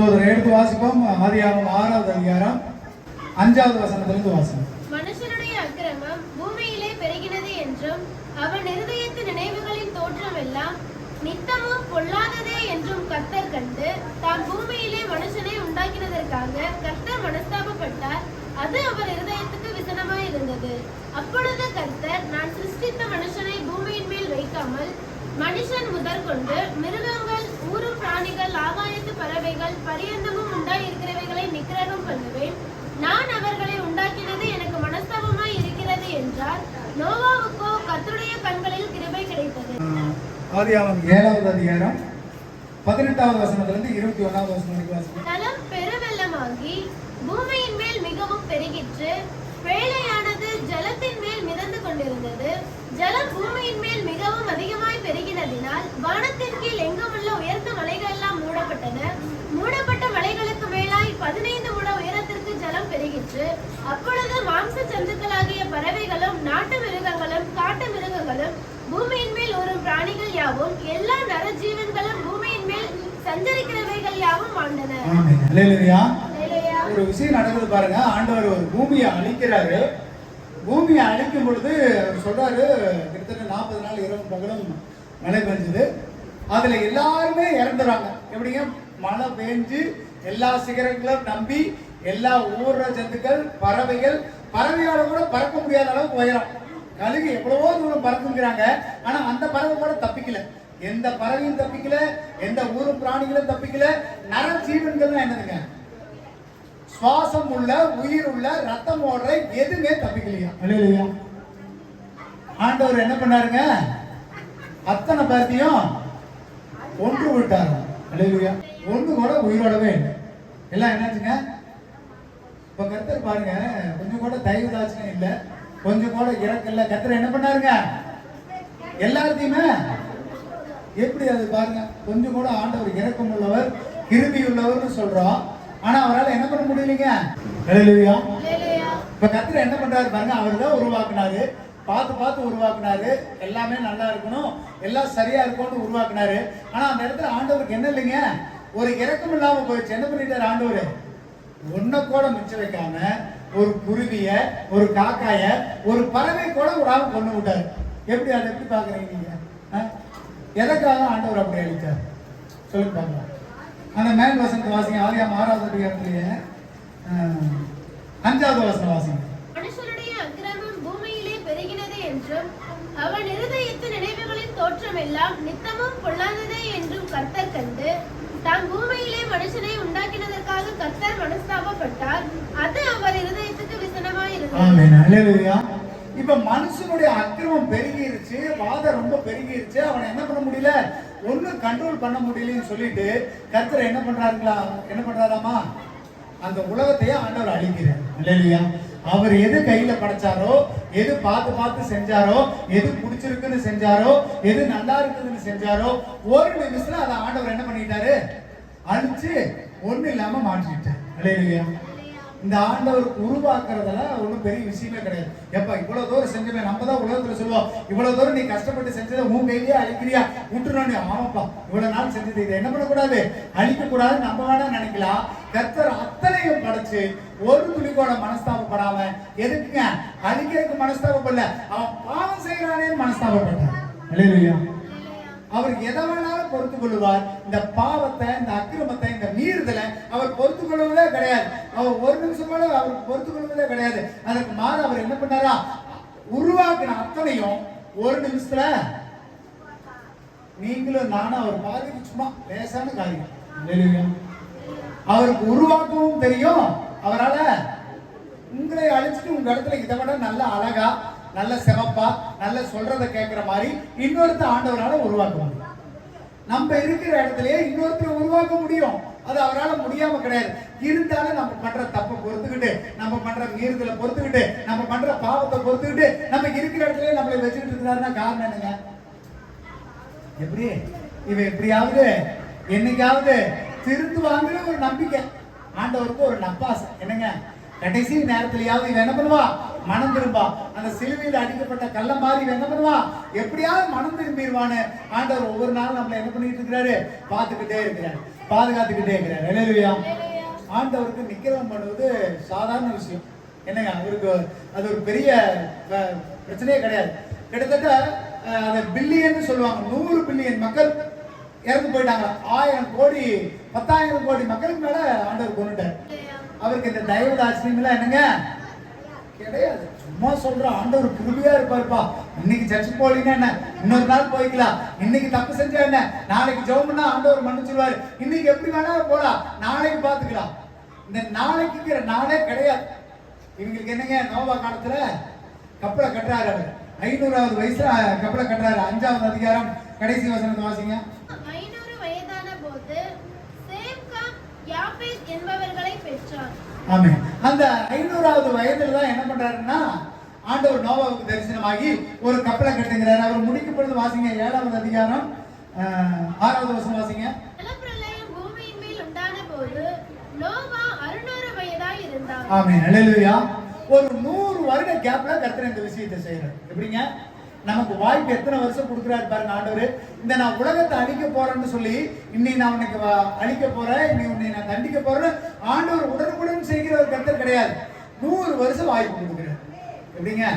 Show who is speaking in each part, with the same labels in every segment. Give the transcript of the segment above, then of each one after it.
Speaker 1: எடுத்து வாசிப்போம். ஆதியாகமம் 6வது அதிகாரம் 5வது வசனத்திலிருந்து வாசிப்போம்.
Speaker 2: மனுஷனுடைய அக்கிரமம் பூமியிலே பெருகினது என்றும் அவன் இருதயத்து நினைவுகளின் தோற்றம் எல்லாம் நித்தமும் பொல்லாததே என்றும் கர்த்தர் கண்டு தாம் பூமியிலே மனுஷனை உண்டாக்கினதற்காக கர்த்தர் மனஸ்தாபப்பட்டார். அது அவர் இருதயத்துக்கு விசனமாய் இருந்தது. அப்பொழுது கர்த்தர், நான் சிருஷ்டித்த மனுஷனை பூமியின் மேல் வைக்காமல் மனுஷன் முதற்கொண்டு மிருகங்கள், ஊரும் பிராணிகள், ஆகாயத்து பறவைகள் பரியந்தமும் உண்டாயிருக்கிறவைகளை நிக்கிரகம் பண்ணுவேன். நான் அவர்களை உண்டாக்கினது எனக்கு மனஸ்தாபமாய் இருக்கிறது என்றார். நோவாவுக்கோ கர்த்தருடைய கண்களில் கிருபை கிடைத்தது.
Speaker 1: ஆதியாகமம் 7வது அதிகாரம் 18வது வசனத்திலிருந்து 21வது வசனம் வரைக்கும் வாசிப்போம்.
Speaker 2: நலம் பெருவெள்ளமாகி பூமியின் மேல் மிகவும் பெருகிற்று. பேழையானது ஜலத்தின் மேல் மிதந்து கொண்டிருந்தது. ஜலம் பூமியின் மேல் மிகவும் அதிகமாய் பெருகினதினால் வானத்தின் கீழ் எங்குமுள்ள உயர்ந்த மலைகள் எல்லாம் மூடப்பட்டன. மூடப்பட்ட மலைகளுக்கு மேலாய் 15 முழ உயரத்திற்கு ஜலம் பெருகிற்று. அப்பொழுது மாம்ச ஜந்துக்களாகிய பறவைகளும் நாட்டு மிருகங்களும் காட்டு மிருகங்களும் பூமியின் மேல் ஒரு பிராணிகள் யாவும் எல்லா நரஜீவன்களும் பூமியின் மேல் சஞ்சரிக்கிறவைகள் யாவும் ஆண்டன.
Speaker 1: ஒரு விஷயம் நடக்குது பாருங்க. ஆண்டவர் ஒரு பூமியை அழிக்கிறாரு. பூமியை அழிக்கும் பொழுது சொல்றாரு, கிட்டத்தட்ட 40 நாள் இரவும் பகலும் மழை பெஞ்சது. அதுல எல்லாருமே இறந்துறாங்க. எப்படிங்க? மழை பெஞ்சு எல்லா சிகரங்களும் நம்பி எல்லா ஊர்ற ஜந்துக்கள், பறவையால கூட பறக்க முடியாத அளவுக்கு உயரம். கழுகு எவ்வளவோ தூரம் பறக்குங்கிறாங்க. ஆனா அந்த பறவை கூட தப்பிக்கல. எந்த பறவையும் தப்பிக்கல, எந்த ஊரும் பிராணிகளும் தப்பிக்கல. நர ஜீவன்கள் என்னதுங்க? சுவாசம் உள்ள, உயிர் உள்ள, ரத்தம் ஓடுற எதுவுமே தப்பிக்கலையா? இல்லையா? ஆண்டவர் என்ன பண்ணாருங்க? அத்தனை பேர்த்தையும் ஒன்று விட்டாரு. இல்லையா? ஒன்று கூட உயிரோடவே இல்லை. எல்லாம் என்னாச்சுங்க? இப்ப கர்த்தர் பாருங்க, கொஞ்சம் கூட தயவு தாட்சியம் இல்லை, கொஞ்சம் கூட இறக்கம் இல்லை. கர்த்தர் என்ன பண்ணாருங்க? எல்லாத்தையுமே எப்படி அது பாருங்க. கொஞ்சம் கூட ஆண்டவர் இரக்கம் உள்ளவர், கிருபை உள்ளவர்னு சொல்றோம். ஆனா அவரால் என்ன பண்ண முடியலைங்க? ஹல்லேலூயா. இப்ப கர்த்தர் என்ன பண்றாரு பாருங்க. அவர் தான் உருவாக்குனாரு, பார்த்து உருவாக்குனாரு. எல்லாமே நல்லா இருக்கணும், எல்லாம் சரியா இருக்கும்னு உருவாக்குனாரு. ஆனா அந்த இடத்துல ஆண்டவருக்கு என்ன இல்லைங்க? ஒரு இரக்கம் இல்லாம போயிடுச்சு. என்ன பண்ணிட்டாரு ஆண்டவர்? ஒன்ன கூட மிச்சம் வைக்காம ஒரு குருவிய, ஒரு காக்காய, ஒரு பறவை கூட விடாம கொண்டு விட்டாரு. எப்படி? அதை எப்படி பாக்குறீங்க நீங்க? எதற்காக ஆண்டவர் அப்படி அழிச்சார் சொல்லுங்க பாக்கலாம். அந்த மேல் வசனத்தை வாசிங்க. ஆதியாகமம் 6வது அதிகாரத்திலேயே 5வது வசனம் வாசிங்க.
Speaker 2: மனுஷனுடைய அக்கிரமம் பூமியிலே பெருகினது என்றும் அவன் இருதயத்து நினைவுகளின் தோற்றம் எல்லாம் நித்தமும் பொல்லாததே என்றும் கர்த்தர் கண்டு தாம் பூமியிலே மனுஷனை உண்டாக்கினதற்காக கர்த்தர் மனஸ்தாபப்பட்டார். அது அவர் இருதயத்துக்கு விசனமாய் இருந்தது.
Speaker 1: ஆமென். ஹல்லேலூயா. இப்ப மனுஷனுடைய அக்கிரமம் பெருகிருச்சு, வாதம் ரொம்ப பெருகிருச்சு. அவனை என்ன பண்ண முடியல? ஒண்ணு கண்ட்ரோல் பண்ண முடியலன்னு சொல்லிட்டு கர்த்தர் என்ன பண்றாராமா? அந்த உலகத்தையே ஆண்டவர் அழிக்கிறார். இல்லையா? அவர் எது கையில படைச்சாரோ, எது பார்த்து செஞ்சாரோ, எது பிடிச்சிருக்குன்னு செஞ்சாரோ, எது நல்லா இருக்குதுன்னு செஞ்சாரோ, ஒரு நிமிஷத்துல அதை ஆண்டவர் என்ன பண்ணிட்டாரு? அழிச்சு ஒண்ணு இல்லாம மாற்றிட்டார். இல்லையா? இந்த ஆண்டவருக்கு உருவாக்குறதுல ஒன்றும் பெரிய விஷயமே கிடையாது. எப்ப இவ்வளவு தூரம் செஞ்சமே, நம்ம தான் உலகத்துல சொல்லுவோம், இவ்வளவு தூரம் நீ கஷ்டப்பட்டு செஞ்சதை உன் கையிலேயே அழிக்கிறியா, விட்டுறோம். ஆமாப்பா, இவ்வளவு நாள் செஞ்சது இதை என்ன பண்ணக்கூடாது? அழிக்க கூடாது. நம்ம வேணா நினைக்கலாம். கர்த்தர் அத்தனையும் படைச்சு ஒரு துளி கூட மனஸ்தாபப்படாம எதுக்குங்க? அழிக்கிறதுக்கு மனஸ்தாபப்படல, அவன் பாவம் செய்யறானே மனஸ்தாபப்பட்டான். இல்லையா? அவர் எதை வேணாலும் பொறுத்து கொள்வார். இந்த பாவத்தை, இந்த அக்கிரமத்தை, இந்த மீறுதலை அவர் பொறுத்து கொள்வதே கிடையாது. அவர் ஒரு நிமிஷம் கூட அவர் பொறுத்து கொள்வதே கிடையாது. அதற்கு மாறு அவர் என்ன பண்ணாரா? உருவாக்கின அத்தனையும் ஒரு நிமிஷத்துல நீங்களும் நானும் அவர் பாதிக்கு சும்மா லேசான காரியம். அவருக்கு உருவாக்கவும் தெரியும். அவரால உங்களை அழிச்சிட்டு உங்க இடத்துல இதை விட நல்ல அழகா, நல்ல சிறப்பா, நல்ல சொல்றதை கேட்கிற மாதிரி இன்னொருத்த ஆண்டவரால உருவாக்க முடியும். நம்ம இருக்கிற இடத்துலயே இன்னொருத்தரை உருவாக்க முடியும். அது அவரால் முடியாம கிடையாது. இருந்தாலும் நம்ம பண்ற தப்பை பொறுத்துக்கிட்டு, நம்ம பண்ற மீறுதலை பொறுத்துக்கிட்டு, நம்ம பண்ற பாவத்தை பொறுத்துக்கிட்டு, நம்ம இருக்கிற இடத்துலயே நம்மளை வச்சுக்கிட்டு இருக்கிறாருன்னா காரணம் என்னங்க? எப்படி இவன் எப்படியாவது என்னைக்காவது திருந்துவாங்கிற ஒரு நம்பிக்கை. ஆண்டவருக்கு ஒரு நப்பாசை என்னங்க? கடைசி நேரத்திலேயாவது இவன் என்ன பண்ணுவா? மனம் திரும்பா. அந்த சிலுவையில் அடிக்கப்பட்ட கள்ள மாதிரி இவன் என்ன பண்ணுவா? எப்படியாவது மனம் திரும்பிடுவான்னு ஆண்டவர் ஒவ்வொரு நாளும் நம்மளை என்ன பண்ணிட்டு இருக்கிறாரு? பார்த்துக்கிட்டே இருக்கிறாரு. பாதுகாத்துக்கிட்டே இருக்கிறார். அல்லேலூயா.
Speaker 2: அல்லேலூயா.
Speaker 1: ஆண்டவருக்கு நிக்கிரகம் பண்ணுவது சாதாரண விஷயம் என்னங்க, அவருக்கு அது ஒரு பெரிய பிரச்சனையே கிடையாது. கிட்டத்தட்ட அதை பில்லியன் சொல்லுவாங்க. 100 பில்லியன் மக்கள் இறந்து போயிட்டாங்க. 1000 கோடி 10,000 கோடி மக்களுக்கு மேல ஆண்டவர் கொண்டுட்டார். அவருக்கு இந்த தயவு தாட்சியம்லாம் என்னங்க கிடையாது. சும்மா சொல்ற ஆண்டவர் கிருபையா இருப்பாருப்பா. இன்னைக்கு சர்ச்சு போலீங்கன்னா என்ன, இன்னொரு நாள் போய்க்கலாம். இன்னைக்கு தப்பு செஞ்சா என்ன, நாளைக்கு ஜெபம் பண்ணா ஆண்டவர் மன்னிச்சிருவாரு. இன்னைக்கு எப்படி வேணா போலாம், நாளைக்கு பாத்துக்கலாம். இந்த நாளைக்குங்கிற நாளே கிடையாது. இவங்களுக்கு என்னங்க, நோவா காலத்துல கப்பலை கட்டுறாரு. அவர் 500வது வயசுல கப்பலை கட்டுறாரு. 5வது அதிகாரம் கடைசி வசனத்தை வாசிங்க.
Speaker 2: 500 வயதான போது சேம் காம் யாபேத் என்பவர்களை பெற்றார்.
Speaker 1: ஆமென். அந்த 500வது வயதுல தான் என்ன பண்றாருன்னா, ஆண்டவர் நோவாவுக்கு தரிசனமாகி ஒரு கப்பலை கட்டுங்கிறார். அவர் முடிக்கும் பொழுது வாசிங்க 7வது அதிகாரம் 6வது வசனம் வாசிங்க.
Speaker 2: ஜலப்பிரளயம் பூமியின் மேல் உண்டான போது நோவா 600 வயதாய் இருந்தார்.
Speaker 1: ஆமென். அல்லேலூயா. ஒரு 100 வருட கேப்ல கர்த்தர் இந்த விஷயத்தை செய்யறார். எப்படிங்க, நமக்கு வாய்ப்பு எத்தனை வருஷம் கொடுக்குறாரு பாருங்க ஆண்டவர். இந்த நான் உலகத்தை அழிக்க போறேன்னு சொல்லி, இன்னைக்கு நான் உனக்கு அழிக்க போறேன், இன்னைக்கு உன்னை நான் தண்டிக்க போறேன்னு ஆண்டவர் உடனுக்குடன் செய்கிற ஒரு கர்த்தர் கிடையாது. 100 வருஷம் வாய்ப்பு கொடுக்குறாரு. எப்படிங்க,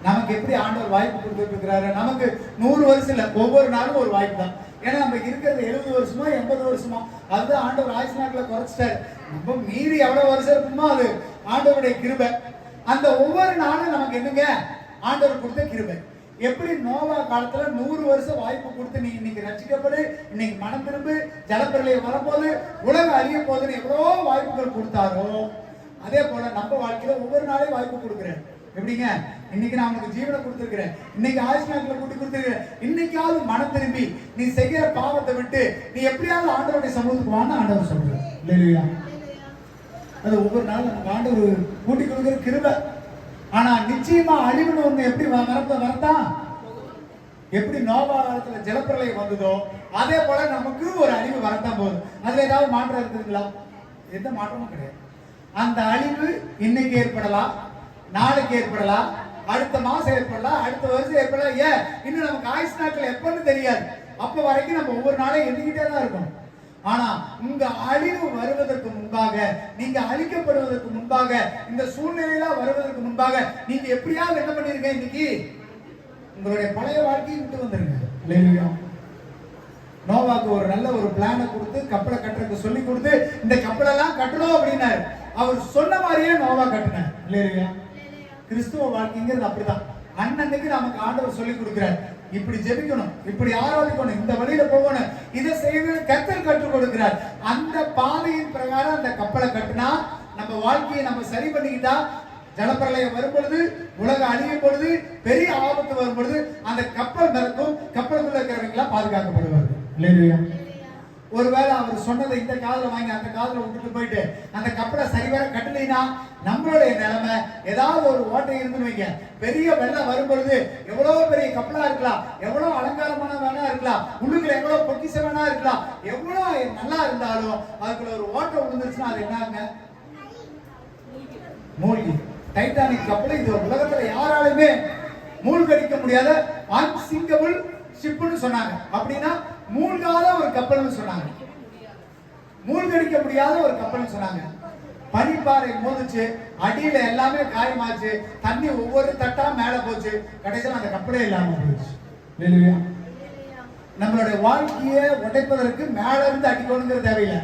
Speaker 1: நமக்கு எப்படி ஆண்டவர் வாய்ப்பு கொடுத்துட்டு இருக்கிறாரு? நமக்கு 100 வருஷம் இல்ல, ஒவ்வொரு நாளும் ஒரு வாய்ப்பு தான். ஏன்னா நம்ம இருக்கிறது 70 வருஷமா 80 வருஷமா, அதுதான் ஆண்டவர் ஆயுசு நாட்களை குறைச்சிட்டாரு. நம்ம மீறி எவ்வளவு வருஷம் இருக்குமோ அது ஆண்டவருடைய கிருபை. அந்த ஒவ்வொரு நாளும் நமக்கு என்னங்க, ஆண்டவர் கொடுத்த கிருபை. எப்படி நோவா காலத்துல 100 வருஷம் வாய்ப்பு கொடுத்து நீ இன்னைக்கு ரட்சிக்கப்படு, இன்னைக்கு மனம் திரும்பு, ஜலப்பிரளயம் வரும்போது உலகம் அழிய போதுன்னு எவ்வளவோ வாய்ப்புகள் கொடுத்தாரோ, அதே போல நம்ம வாழ்க்கையில ஒவ்வொரு நாளையும் வாய்ப்பு கொடுக்குறேன். எப்படிங்க, இன்னைக்கு நான் உனக்கு ஜீவனை கொடுத்துருக்கிறேன், இன்னைக்கு ஆயுஷ் நாட்களை கூட்டி கொடுத்துருக்கிறேன். இன்னைக்காவது மனம் திரும்பி நீ செய்கிற பாவத்தை விட்டு நீ எப்படியாவது ஆண்டவருடைய சமூகத்துக்கு வான்னு ஆண்டவர் சொல்றேன். இல்லையா? அது ஒவ்வொரு நாளும் நமக்கு ஆண்டவர் கூட்டி கொடுக்குற கிருபை. ஆனா நிச்சயமா அழிவுன்னு ஒண்ணு எப்படி வரத்தான், எப்படி நோவா காலத்துல ஜலப்பிரளயம் வந்ததோ அதே போல நமக்கு ஒரு அழிவு வரத்தான் போகுது. அதுல ஏதாவது மாற்றம் இருக்குதுங்களா? எந்த மாற்றமும் கிடையாது. அந்த அழிவு இன்னைக்கு ஏற்படலாம், நாளைக்கு ஏற்படலாம், அடுத்த மாசம் ஏற்படலாம், அடுத்த வருஷம் ஏற்படலாம். ஏன் இன்னும் நமக்கு ஆயுஷ் நாட்கள் எப்பன்னு தெரியாது. அப்ப வரைக்கும் நம்ம ஒவ்வொரு நாளையும் எண்ணிக்கிட்டே தான் இருக்கணும். ஆனா உங்க அழிவு வருவதற்கு முன்பாக, நீங்க அழிக்கப்படுவதற்கு முன்பாக, இந்த சூழ்நிலையில வருவதற்கு முன்பாக நீங்க எப்படியாவது என்ன பண்ணிருங்க, இன்னைக்கு உங்களுடைய பழைய வாழ்க்கையை விட்டு வந்துருங்க. இல்லையா? நோவாக்கு ஒரு நல்ல ஒரு பிளானை கொடுத்து கப்பலை கட்டுறதுக்கு சொல்லி கொடுத்து, இந்த கப்பலெல்லாம் கட்டணும் அப்படின்னாரு. அவர் சொன்ன மாதிரியே நோவா கட்டினார். இல்லையா? கிறிஸ்துவ வாழ்க்கைங்கிறது அப்படிதான். அன்னைக்கு நமக்கு ஆண்டவர் சொல்லி கொடுக்கிறார். இப்படி ஜெபிக்கணும், இப்படி ஆராதிக்கணும், இந்த வழியில போகணும், இதை செய்வது கர்த்தர் கற்றுக் கொடுக்கிறார். அந்த பாதையின் பிரகாரம் அந்த கப்பலை கட்டினா நம்ம வாழ்க்கையை நம்ம சரி பண்ணிக்கிட்டா, ஜலப்பிரளயம் வரும் பொழுது, உலகம் அழியும் பொழுது, பெரிய ஆபத்து வரும் பொழுது அந்த கப்பல் மிதக்கும், கப்பலுக்குள்ள இருக்கிறவங்க பாதுகாக்கப்படுவார்கள். இல்லையா? ஒருவேளை அவர் சொன்னதை இந்த காதுல வாங்கி அந்த காதுல விட்டுட்டு போயிட்டு அந்த கப்பலை சரிவர கட்டலைன்னா நம்மளுடைய நிலைமை ஏதாவது ஒரு ஓட்டை இருந்து வைங்க. பெரிய வெள்ளம் வரும் பொழுது எவ்வளவு பெரிய கப்பலா இருக்கலாம், எவ்வளவு அலங்காரமான வேணா இருக்கலாம், உள்ளுக்குள்ள எவ்வளவு பொக்கிஷம் வேணா இருக்கலாம், எவ்வளவு நல்லா இருந்தாலும் அதுக்குள்ள ஒரு ஓட்டை விழுந்துருச்சுன்னா அது என்னங்க, மூழ்கி. டைட்டானிக் கப்பல் இது உலகத்துல யாராலுமே மூழ்கடிக்க முடியாத அன்சிங்கபிள் ஷிப்னு சொன்னாங்க. அப்படின்னா மூழ்காத ஒரு கப்பல்னு சொன்னாங்க, மூழ்கடிக்க முடியாத ஒரு கப்பல்னு சொன்னாங்க. பனிப்பாறை மோதிச்சு, அடியில எல்லாமே காயமாச்சு, தண்ணி ஒவ்வொரு தட்டா மேல போச்சு, கடைசியில் அந்த கப்பலே இல்லாம போயிடுச்சு. இல்லையா? நம்மளுடைய வாழ்க்கையை உடைப்பதற்கு மேல இருந்து அடிக்கணுங்கிற தேவையில்லை.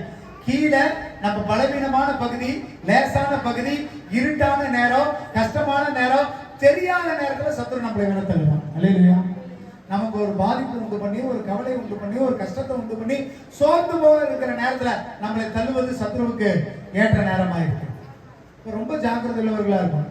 Speaker 1: கீழே நம்ம பலவீனமான பகுதி, லேசான பகுதி, இருட்டான நேரம், கஷ்டமான நேரம், தெரியாத நேரத்துல சத்துரு நம்மளை வேணா தள்ளுவான். இல்லையா? நமக்கு ஒரு பாதிப்பு உண்டு பண்ணி, ஒரு கவலை உண்டு பண்ணி, ஒரு கஷ்டத்தை உண்டு பண்ணி, சோர்ந்து போக இருக்கிற நேரத்துல நம்மளை தள்ளுவது சத்துருவுக்கு ஏற்ற நேரமா இருக்கு. ரொம்ப ஜாக்கிரதை உள்ளவர்களா இருக்கும்.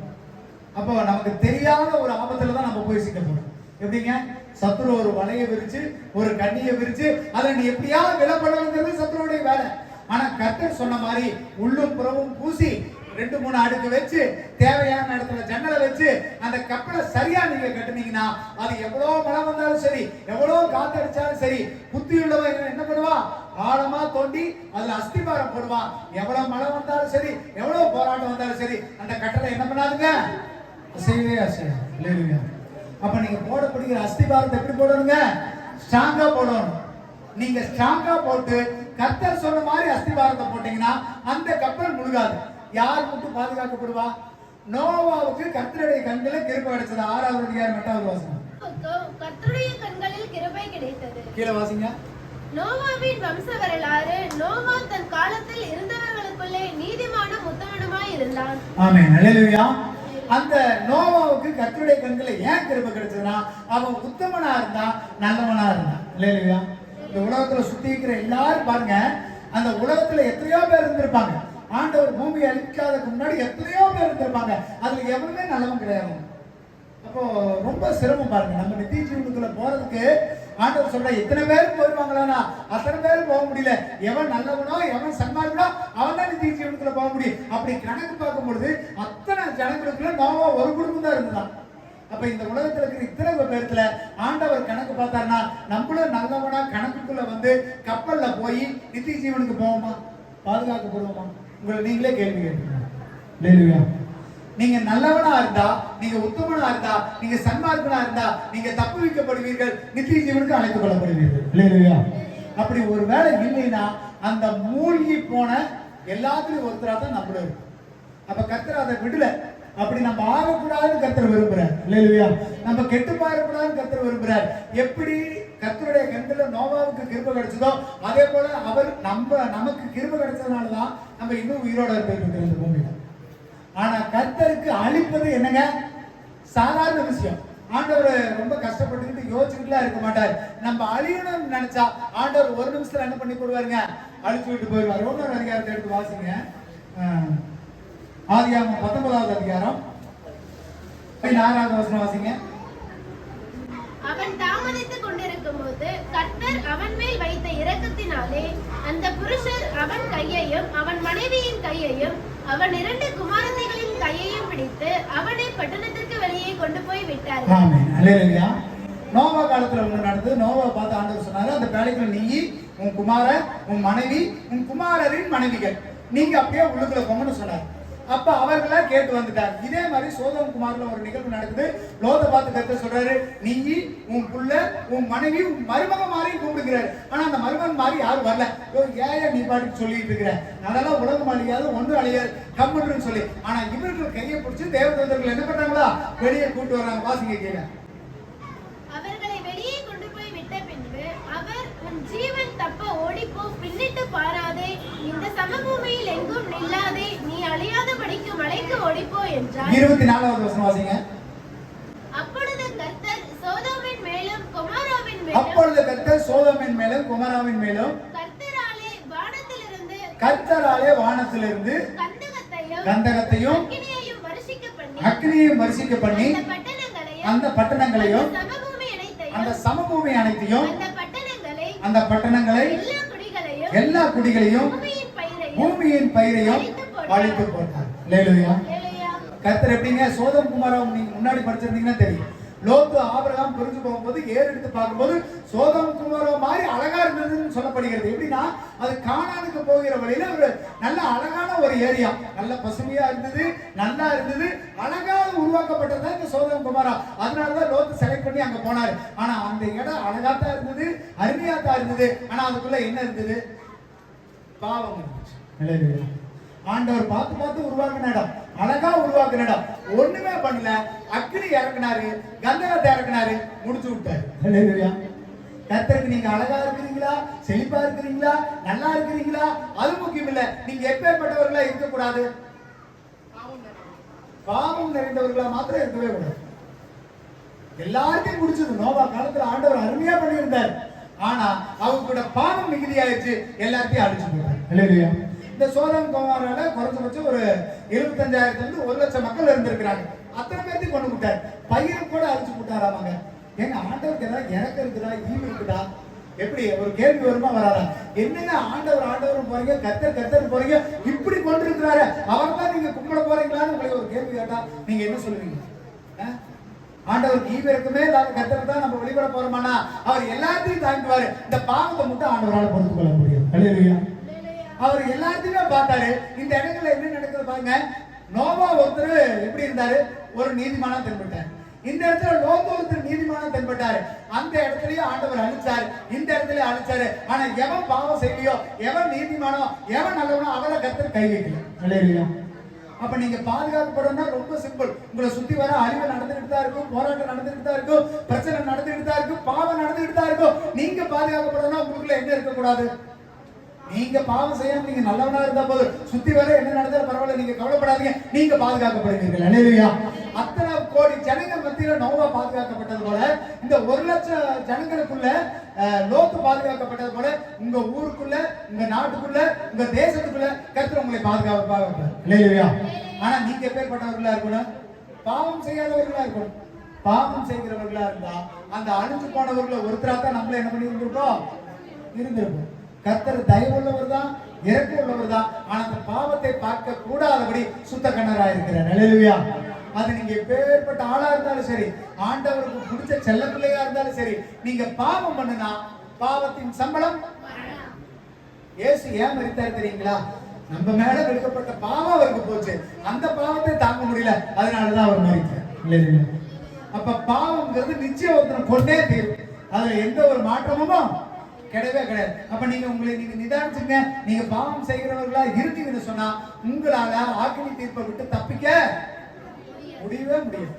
Speaker 1: அப்போ நமக்கு தெரியாத ஒரு ஆபத்துல தான் நம்ம போய் சிக்கப்படும். எப்படிங்க, சத்துரு ஒரு வலையை விரிச்சு, ஒரு கண்ணியை விரிச்சு, அதை நீ எப்படியாவது விலப்படணுங்கிறது சத்துருடைய வேலை. ஆனா கர்த்தர் சொன்ன மாதிரி உள்ளும் புறமும் பூசி 2-3 அடுக்கு வச்சு, தேவையான இடத்துல ஜன்னலை வச்சு அந்த கப்பலை சரியா நீங்க கட்டுனீங்கன்னா, அது எவ்வளவு மழை வந்தாலும் சரி, எவ்வளவு காத்து அடிச்சாலும் சரி, புத்தி உள்ளவன் என்ன பண்ணுவான், ஆழமா தோண்டி அதுல அஸ்திபாரம் போடுவான். எவ்வளவு மழை வந்தாலும் சரி, எவ்வளவு போராட்டம் வந்தாலும் சரி, அந்த கட்டளை என்ன பண்ணாதுங்க, அசையவே அசையாது. இல்லையா? அப்ப நீங்க போடப்படுகிற அஸ்திபாரத்தை எப்படி போடணுங்க, ஸ்ட்ராங்கா போடணும். நீங்க ஸ்ட்ராங்கா போட்டு கர்த்தர் சொன்ன மாதிரி அஸ்திவாரத்தை போட்டீங்கன்னா அந்த கப்பல் முழுகாது. யார் மட்டும் பாதுகாக்கப்படுவா? நோவாவுக்கு கர்த்தருடைய கண்களில் கிருபை கிடைச்சது. 6வது அதிகாரம் 8வது வசனம்.
Speaker 2: கர்த்தருடைய கண்களில் கிருபை கிடைத்தது.
Speaker 1: கீழே வாசிங்க.
Speaker 2: நோவாவின் வம்ச வரலாறு. நோவா தன் காலத்தில் இருந்தவர்களுக்குள்ளே நீதிமானும் உத்தமனுமாய் இருந்தான்.
Speaker 1: ஆமென். ஹல்லேலூயா. அந்த நோவாவுக்கு கர்த்தருடைய கண்களில் ஏன் கிருபை கிடைச்சதுன்னா அவன் உத்தமனா இருந்தான், நல்லவனா இருந்தான். ஹல்லேலூயா. இந்த உலகத்துல சுத்தி இருக்கிற எல்லாரும் பாருங்க, அந்த உலகத்துல எத்தனையோ பேர் இருந்திருப்பாங்க. ஆண்டவர் பூமியை அழிக்காததுக்கு முன்னாடி எத்தனையோ பேர் இருந்திருப்பாங்க. அதுல எவருமே நல்லவன் கிடையாது. அப்போ ரொம்ப சிரமம் பாருங்க. நம்ம நித்திய ஜீவனுக்குள்ள போறதுக்கு ஆண்டவர் சொல்ற எத்தனை பேர் போயிருவாங்களா? அத்தனை பேரும் போக முடியல. எவன் நல்லவனோ எவன் சன்மார்க்கனோ அவன் தான் நித்திய ஜீவனுக்குள்ள போக முடியும். அப்படி கணக்கு பார்க்கும் பொழுது அத்தனை ஜனங்களுக்குள்ள நோவா ஒரு குடும்பம் தான் இருந்தான். அப்ப இந்த உலகத்துல இருக்கிற இத்தனை பேர்த்துல ஆண்டவர் கணக்கு பார்த்தாருன்னா நம்மளும் நல்லவனா கணக்குக்குள்ள வந்து கப்பல்ல போய் நித்திய ஜீவனுக்கு போவோமா? பாதுகாக்கப்படுவோமா? உங்களை நீங்களே கேள்வி கேட்பீங்க. நீங்க நல்லவனா இருந்தா, நீங்க உத்தமனா இருந்தா, நீங்க சன்மார்க்கனா இருந்தா, நீங்க தப்பு வைக்கப்படுவீர்கள், நித்திய ஜீவனுக்கு அழைத்துக் கொள்ளப்படுவீர்கள். அப்படி ஒரு வேலை இல்லைன்னா அந்த மூழ்கி போன எல்லாத்துலயும் ஒருத்தரா தான் நம்மளும். அப்ப கர்த்தர் அதை விடல. அப்படி நம்ம ஆகக்கூடாதுன்னு கர்த்தர் விரும்புறார். இல்லையா? நம்ம கெட்டு போயிடக்கூடாதுன்னு கர்த்தர் விரும்புறார். எப்படி கர்த்தருடைய கண்ணுல நோவாவுக்கு கிருபை கிடைச்சதோ அதே போல அவர் நமக்கு கிருபை கிடைச்சதுனாலதான் நம்ம இன்னும் உயிரோட இருக்க இந்த பூமியில. ஆனா கர்த்தருக்கு அழிப்பது என்னங்க? சாதாரண விஷயம். ஆண்டவர் ரொம்ப கஷ்டப்பட்டுக்கிட்டு யோசிச்சுக்கிட்டுலாம் இருக்க மாட்டார். நம்ம அழியணும்னு நினைச்சா ஆண்டவர் ஒரு நிமிஷத்துல என்ன பண்ணி போடுவாருங்க? அழிச்சு விட்டு போயிடுவார். 1வது அதிகாரத்தை எடுத்து வாசிங்க. ஆதியாகமம் 19வது அதிகாரம் 6வது வசனம் வாசிங்க.
Speaker 2: அவன் தாமதித்துக் கொண்டிருக்கும் போது கர்த்தர் அவன் மேல் வைத்த இரக்கத்தினாலே அந்த புருஷர் அவன் கையையும் அவன் மனைவியின் கையையும் அவன் 2 குமாரத்திகளின் கையையும் பிடித்து அவனை பட்டணத்திற்கு வெளியே கொண்டு போய் விட்டார்.
Speaker 1: ஆமென். ஹல்லேலூயா. நோவா காலத்துல ஒண்ணு நடந்தது. நோவா பார்த்து ஆண்டவர் சொன்னாரு, அந்த பேழைக்குள்ள நீ, உன் குமாரன், உன் மனைவி, உன் குமாரரின் மனைவிகள் நீங்க அப்படியே உள்ளுக்குள்ள போங்கன்னு சொன்னார். அப்ப அவர்களா கேட்டு வந்துட்டாங்க. இதே மாதிரி சோதம் குமார்ல ஒரு நிகழ்வு நடக்குது. லோத்தை பார்த்து கர்த்தர் சொல்றாரு, நீ, உன் புள்ள, உன் மனைவி, உன் மருமகன் மாதிரி கூப்பிடுகிறாரு. ஆனா அந்த மருமகன் மாதிரி யாரும் வரல. ஏன் நீ பாட்டுக்கு சொல்லிட்டு இருக்கிற? அதெல்லாம் உலகம் அழியாது, ஒன்றும் அழியாது, கம்முன்னு சொல்லி. ஆனா இவர்கள் கையை பிடிச்சி தேவதூதர்கள் என்ன பண்றாங்களா? வெளியே கூட்டு வர்றாங்க. வாசிங்க கீழே.
Speaker 2: அவர்களை வெளியே கொண்டு போய் விட்ட பின்பு அவர், உன் ஜீவன் தப்ப ஓடிப்போ, பின்னிட்டு பாராதே, இந்த சமபூமியில் எங்கும் நில்லாதே, நீ அழியாதபடிக்கு மலைக்கு ஓடிப்போ என்றார்.
Speaker 1: 24வது வசனம் வாசிங்க.
Speaker 2: அப்பொழுது கர்த்தர் சோதோமின் மேலும் குமாராவின் மேலும்
Speaker 1: கர்த்தராலே வானத்திலிருந்து கந்தகத்தையும் அக்கினியையும் வருஷிக்க பண்ணி அந்த பட்டணங்களையும் அந்த சமபூமி அனைத்தையும் அந்த பட்டணங்களை எல்லா குடிகளையும் பூமியின் பயிரையும் அழித்து போட்டார். அல்லேலூயா. கர்த்தர் எப்படிங்க? சோதம் குமாரம் நீங்க முன்னாடி படிச்சிருந்தீங்கன்னா தெரியும். லோத்து ஆபிரகாம் பிரிஞ்சு போகும்போது எடுத்து பார்க்கும்போது சோதம் குமாரம் மாதிரி அழகா இருந்ததுன்னு சொல்லப்படுகிறது. எப்படின்னா அது கானானுக்கு போகிற வழியில ஒரு நல்ல அழகான ஒரு ஏரியா, நல்ல பசுமையா இருந்தது, நல்லா இருந்தது, அழகா உருவாக்கப்பட்டது இந்த சோதம் குமாரா. அதனாலதான் லோத்து செலக்ட் பண்ணி அங்க போனாரு. ஆனா அந்த இடம் அழகாத்தான் இருந்தது, அருமையாத்தான் இருந்தது. ஆனா அதுக்குள்ள என்ன இருந்தது? பாவம் இருந்துச்சு. ஆண்டவர் பார்த்து உருவாக்குன இடம், அழகா உருவாக்குன இடம், ஒண்ணுமே பண்ணல. அக்னி இறக்குனாரு, கந்தகத்தை இறக்குனாரு, முடிச்சு விட்டாரு. கர்த்தருக்கு நீங்க அழகா இருக்கிறீங்களா, செழிப்பா இருக்கிறீங்களா, நல்லா இருக்கிறீங்களா, அது முக்கியம் இல்ல. நீங்க எப்பேற்பட்டவர்களா இருக்கக்கூடாது? பாவம் நிறைந்தவர்களா மாத்திரம் இருக்கவே கூடாது. எல்லாத்தையும் முடிச்சது. நோவா காலத்துல ஆண்டவர் அருமையா பண்ணியிருந்தார். ஆனா அவங்களோட பாவம் மிகுதியாயிடுச்சு, எல்லாத்தையும் அழிச்சு போயிட்டார். இந்த சோதம் குமாரால குறைஞ்சபட்சம் ஒரு 75,000 1 லட்சம் மக்கள் இருந்திருக்கிறாங்க. அத்தனை பேர்த்தையும் கொண்டு விட்டார். பயிர் கூட அழிச்சு விட்டாராமாங்க. ஏங்க ஆண்டவருக்கு ஏதாவது இறக்க இருக்குதா, ஈவு இருக்குதா? எப்படி ஒரு கேள்வி வருமா வராதா? என்னங்க ஆண்டவர் போறீங்க, கர்த்தர் போறீங்க, இப்படி கொண்டு இருக்கிறாரு, அவர் தான் நீங்க கும்பிட போறீங்களான்னு உங்களுக்கு ஒரு கேள்வி கேட்டா நீங்க என்ன சொல்லுவீங்க? ஆண்டவருக்கு ஈவு இருக்குமே இல்லாத கர்த்தர் தான் நம்ம வழிபட போறோமானா அவர் எல்லாத்தையும் தாங்கிடுவாரு. இந்த பாவத்தை மட்டும் ஆண்டவரால் பொறுத்துக் கொள்ள முடியும். அல்லேலூயா. அவர் எல்லாத்தையுமே பார்த்தாரு. இந்த இடத்துல என்ன நடக்குது பாருங்க. நோவா ஒருத்தர் எப்படி இருந்தாரு? ஒரு நீதிமானா தென்பட்டார். இந்த இடத்துல லோத்து ஒருத்தர் நீதிமான தென்பட்டாரு. அந்த இடத்துலயும் ஆண்டவர் அழிச்சாரு, இந்த இடத்துல அழிச்சாரு. ஆனா எவன் பாவம் செய்யலையோ, எவன் நீதிமானோ, எவன் நல்லவனோ அவரை கர்த்தர் கை வைக்கல. அல்லேலூயா. அப்ப நீங்க பாதுகாக்கப்படணும்னா ரொம்ப சிம்பிள். உங்களை சுத்தி வர அழிவு நடந்துகிட்டு தான் இருக்கும், போராட்டம் நடந்துகிட்டு தான் இருக்கும், பிரச்சனை நடந்துகிட்டு தான் இருக்கும், பாவம் நடந்துகிட்டு தான் இருக்கும். நீங்க பாதுகாக்கப்படணும்னா உங்களுக்குள்ள என்ன இருக்கக்கூடாது? நீங்க பாவம் செய்யாம நீங்க நல்லவனா இருந்தா போதும். சுத்தி வர என்ன நடந்தாலும் பரவாயில்ல, நீங்க கவலைப்படாதீங்க, நீங்க பாதுகாக்கப்படுவீர்கள். அல்லேலூயா. அத்தனை கோடி ஜனங்க மத்தியில நோவா பாதுகாக்கப்பட்டது போல, இந்த 1,00,000 ஜனங்களுக்குள்ள லோத்து பாதுகாக்கப்பட்டது போல, உங்க ஊருக்குள்ள, உங்க நாட்டுக்குள்ள, உங்க தேசத்துக்குள்ள கர்த்தர் உங்களை பாதுகாப்பாக. அல்லேலூயா. ஆனா நீங்க எப்பேற்பட்டவர்களா இருக்கணும்? பாவம் செய்யாதவர்களா இருக்கணும். பாவம் செய்கிறவர்களா இருந்தா அந்த அழிஞ்சு போனவர்களை ஒருத்தரா தான் நம்மள என்ன பண்ணி இருந்திருப்போம். கர்த்தர் தயவுள்ளவர் தான், இறக்கம் உள்ளவர் தான். ஆனா அந்த பாவத்தை பார்க்க கூடாதபடி சுத்த கண்ணரா இருக்கிறார். அல்லேலூயா. அது நீங்க எப்பேற்பட்ட ஆளா இருந்தாலும் சரி, ஆண்டவருக்கு பிடிச்ச செல்ல பிள்ளையா இருந்தாலும் சரி, நீங்க பாவம் பண்ணுனா பாவத்தின் சம்பளம். இயேசு ஏன் மரித்தார் தெரியுங்களா? நம்ம மேல விடுக்கப்பட்ட பாவம் அவருக்கு போச்சு, அந்த பாவத்தை தாங்க முடியல, அதனாலதான் அவர் மரித்தார். இல்லையா? அப்ப பாவம்ங்கிறது நிச்சயம் ஒருத்தனை கொண்டே தீரும், அதுல எந்த ஒரு மாற்றமும் கிடையவே கிடையாது. அப்ப நீங்க உங்களை நீங்க நிதானிச்சுங்க. நீங்க பாவம் செய்கிறவர்களா இருக்கீங்கன்னு சொன்னா உங்களால ஆக்கினி தீர்ப்பை விட்டு தப்பிக்க முடியவே முடியாது.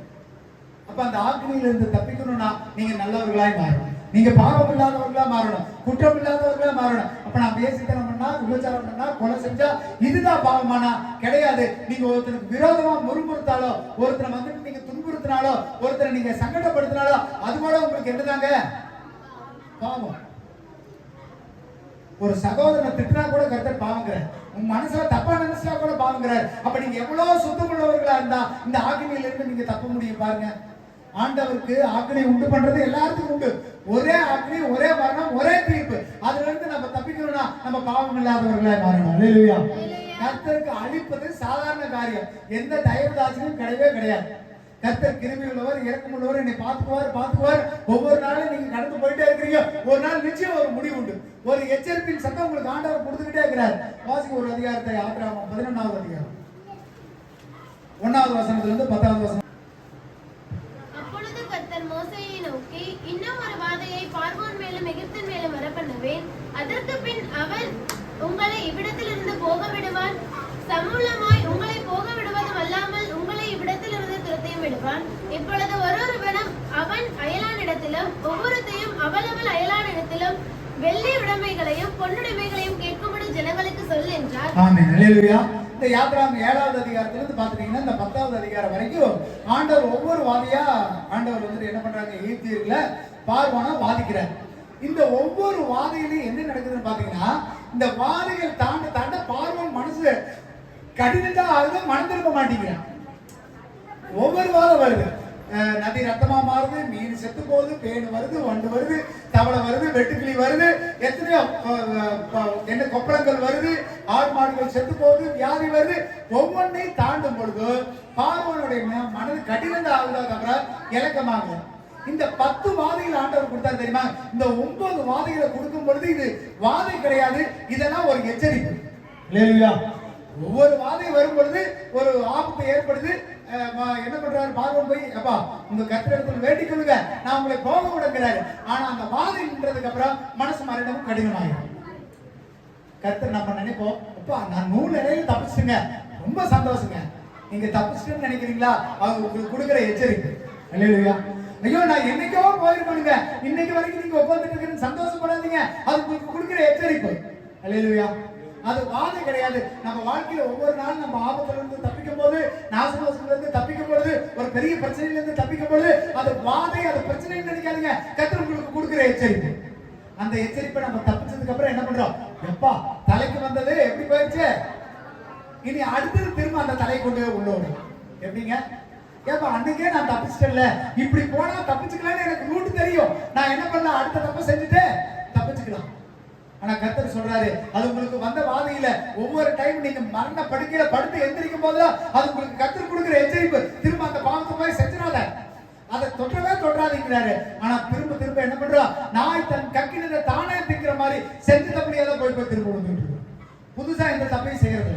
Speaker 1: அப்ப அந்த ஆக்கினியில இருந்து தப்பிக்கணும்னா நீங்க நல்லவர்களாய் மாறணும், நீங்க பாவம் இல்லாதவர்களா மாறணும், குற்றம் இல்லாதவர்களா மாறணும். அப்ப நான் பேசித்தனம் பண்ணா, விபச்சாரம் பண்ணா, கொலை செஞ்சா இதுதான் பாவமானா? கிடையாது. நீங்க ஒருத்தருக்கு விரோதமா முறுமுறுத்தாலோ, ஒருத்தரை வந்துட்டு நீங்க துன்புறுத்தினாலோ, ஒருத்தரை நீங்க சங்கடப்படுத்தினாலோ அது கூட உங்களுக்கு என்னதாங்க? பாவம். ஒரு சகோதரனை திட்டினா கூட கர்த்தர் பாவங்கிறார், உங்க மனசுல தப்பா நினைச்சா கூட பாவங்கிறார். அப்ப நீங்க எவ்வளவு சுத்தமுள்ளவர்களா இருந்தா இந்த ஆக்கினியில இருந்து நீங்க தப்ப முடியும் பாருங்க. ஆண்டவருக்கு ஆக்கினை உண்டு பண்றது எல்லாருக்கும் உண்டு. ஒரே ஆக்கினை, ஒரே மரணம், ஒரே தீர்ப்பு. அதுல இருந்து நம்ம தப்பிக்கணும்னா நம்ம பாவம் இல்லாதவர்களா மாறணும். அல்லேலூயா. கர்த்தருக்கு அழிப்பது சாதாரண காரியம், எந்த தயவுதாட்சியும் கிடையவே கிடையாது. கர்த்தர் கிருபை உள்ளவர், இரக்கம் உள்ளவர், என்னை பார்த்துக்குவார். ஒவ்வொரு நாளும் நீங்க கடந்து போயிட்டே இருக்கிறீங்க, ஒரு நாள் நிச்சயம் ஒரு முடிவு உண்டு. ஒரு எச்சரிப்பின் சத்தம் உங்களுக்கு ஆண்டவர் கொடுத்துக்கிட்டே இருக்கிறார். வாசிக்க ஒரு அதிகாரத்தை, ஆபிரகாம் 11வது அதிகாரம் 1வது வசனத்துல இருந்து 10வது வசனம்.
Speaker 2: அப்பொழுது கர்த்தர் மோசேயை நோக்கி, இன்னும் ஒரு வாதையை பார்வோன் மேலும் எகிப்தின் மேலும் வரப்பண்ணுவேன். அதற்கு பின் அவன் உங்களை இவ்விடத்திலிருந்து போக விடுவான், சமூலமாய் உங்களை போக விடுவதும் அல்லாமல் உங்களை இவ்விடத்திலிருந்து துரத்தியும் விடுவான். இப்பொழுது ஒருவனும் அவன் அயலானிடத்திலும் ஒவ்வொருத்தையும் அவளவள் அயலானிடத்திலும் வெள்ளி உடைமைகளையும் பொன்னுடைமைகளையும் கேட்கும்படி ஜனங்களுக்கு சொல் என்றார்.
Speaker 1: ஆமென். அல்லேலூயா. இந்த யாத்திராம் 7வது அதிகாரத்துல இருந்து பாத்துட்டீங்கன்னா இந்த 10வது அதிகாரம் வரைக்கும் ஆண்டவர் ஒவ்வொரு வாதியா ஆண்டவர் வந்துட்டு என்ன பண்றாங்க? எகிப்தியர்களை பார்வோனா வாதிக்கிறார். இந்த ஒவ்வொரு வாதையிலையும் என்ன நடக்குதுன்னு பாத்தீங்கன்னா, இந்த வாதைகள் தாண்ட பார்வோன் மனசு கடினமா ஆகுது, மனம் திரும்ப மாட்டேங்கிறான். ஒவ்வொரு வாதம் வருது, நதி ரத்தமா மாறுது, மீன் செத்து போகுது, பேனு வருது, வண்டு வருது, தவளை வருது, வெட்டுக்கிளி வருது, எத்தனையோ என்ன கொப்பளங்கள் வருது, ஆடு மாடுகள் செத்து போகுது, வியாதி வருது. ஒவ்வொன்றையும் தாண்டும் பொழுது பார்வோனுடைய மனது கடினம் ஆகுதா தவிர இலக்கமாகுது. இந்த 10 வாதைகள் ஆண்டவர் கொடுத்தாரு தெரியுமா? இந்த 9 வாதைகளை கொடுக்கும் பொழுது இது வாதை கிடையாது, இதெல்லாம் ஒரு எச்சரிப்பு. இல்லையா? ஒவ்வொரு வாதை வரும் பொழுது ஒரு ஆபத்து ஏற்படுது. என்ன பண்றாரு பார்வோன்? போய் அப்பா உங்க கர்த்தரிடத்தில் வேண்டிக் கொள்ளுங்க, நான் உங்களை போக விடுங்கிறாரு. ஆனா அந்த வாதை நின்றதுக்கு அப்புறம் மனசு மரணமும் கடினமாயிடும். கர்த்தர் நம்ம நினைப்போம், அப்பா நான் 100 நிலையில தப்பிச்சுங்க, ரொம்ப சந்தோஷங்க. நீங்க தப்பிச்சுன்னு நினைக்கிறீங்களா? அவங்க உங்களுக்கு கொடுக்குற எச்சரிக்கை. அல்லேலூயா. ஐயோ நான் என்னைக்கோ போயிருக்கணுங்க, இன்னைக்கு வரைக்கும் நீங்க உட்கார்ந்துட்டு இருக்கீங்கன்னு சந்தோஷப்படாதீங்க, அது உங்களுக்கு கொடுக்குற எச்சரிக்கை. அல்லேலூயா. அது வாதை கிடையாது. நம்ம வாழ்க்கையில ஒவ்வொரு நாளும் நம்ம ஆபத்துல இருந்து தப்பிக்கும் போது, நாசமோசத்துல இருந்து தப்பிக்கும் பொழுது, ஒரு பெரிய பிரச்சனையில இருந்து தப்பிக்கும் பொழுது அது வாதை, அது பிரச்சனைன்னு நினைக்காதீங்க. கர்த்தர் உங்களுக்கு கொடுக்குற எச்சரிக்கை. அந்த எச்சரிப்பை நம்ம தப்பிச்சதுக்கு அப்புறம் என்ன பண்றோம்? எப்பா தலைக்கு வந்தது எப்படி போயிடுச்சு, இனி அடுத்தது திரும்ப அந்த தலை கொண்டு உள்ளோடு எப்படிங்க? ஏப்பா அன்னைக்கே நான் தப்பிச்சிட்டேன்ல, இப்படி போனா தப்பிச்சுக்கலாம்னு எனக்கு ரூட் தெரியும், நான் என்ன பண்ணலாம்? அடுத்த தப்பு செஞ்சுட்டு தப்பிச்சுக்கலாம். ஆனா கர்த்தர் சொல்றாரு, அது உங்களுக்கு வந்த வாதையில ஒவ்வொரு டைம் நீங்க மரண படுக்கையில படுத்து எந்திரிக்கும் போதுதான் அது உங்களுக்கு கர்த்தர் கொடுக்குற எச்சரிப்பு. திரும்ப அந்த பாவத்தை போய் செஞ்சிடாத, அதை தொட்டாதீங்கிறாரு. ஆனா திரும்ப திரும்ப என்ன பண்றோம்? நாய் தன் கக்கினதை தானே திங்கிற மாதிரி செஞ்சு தப்படியாதான் போய் திரும்ப விழுந்துட்டு புதுசா இந்த தப்பையும் செய்யறது.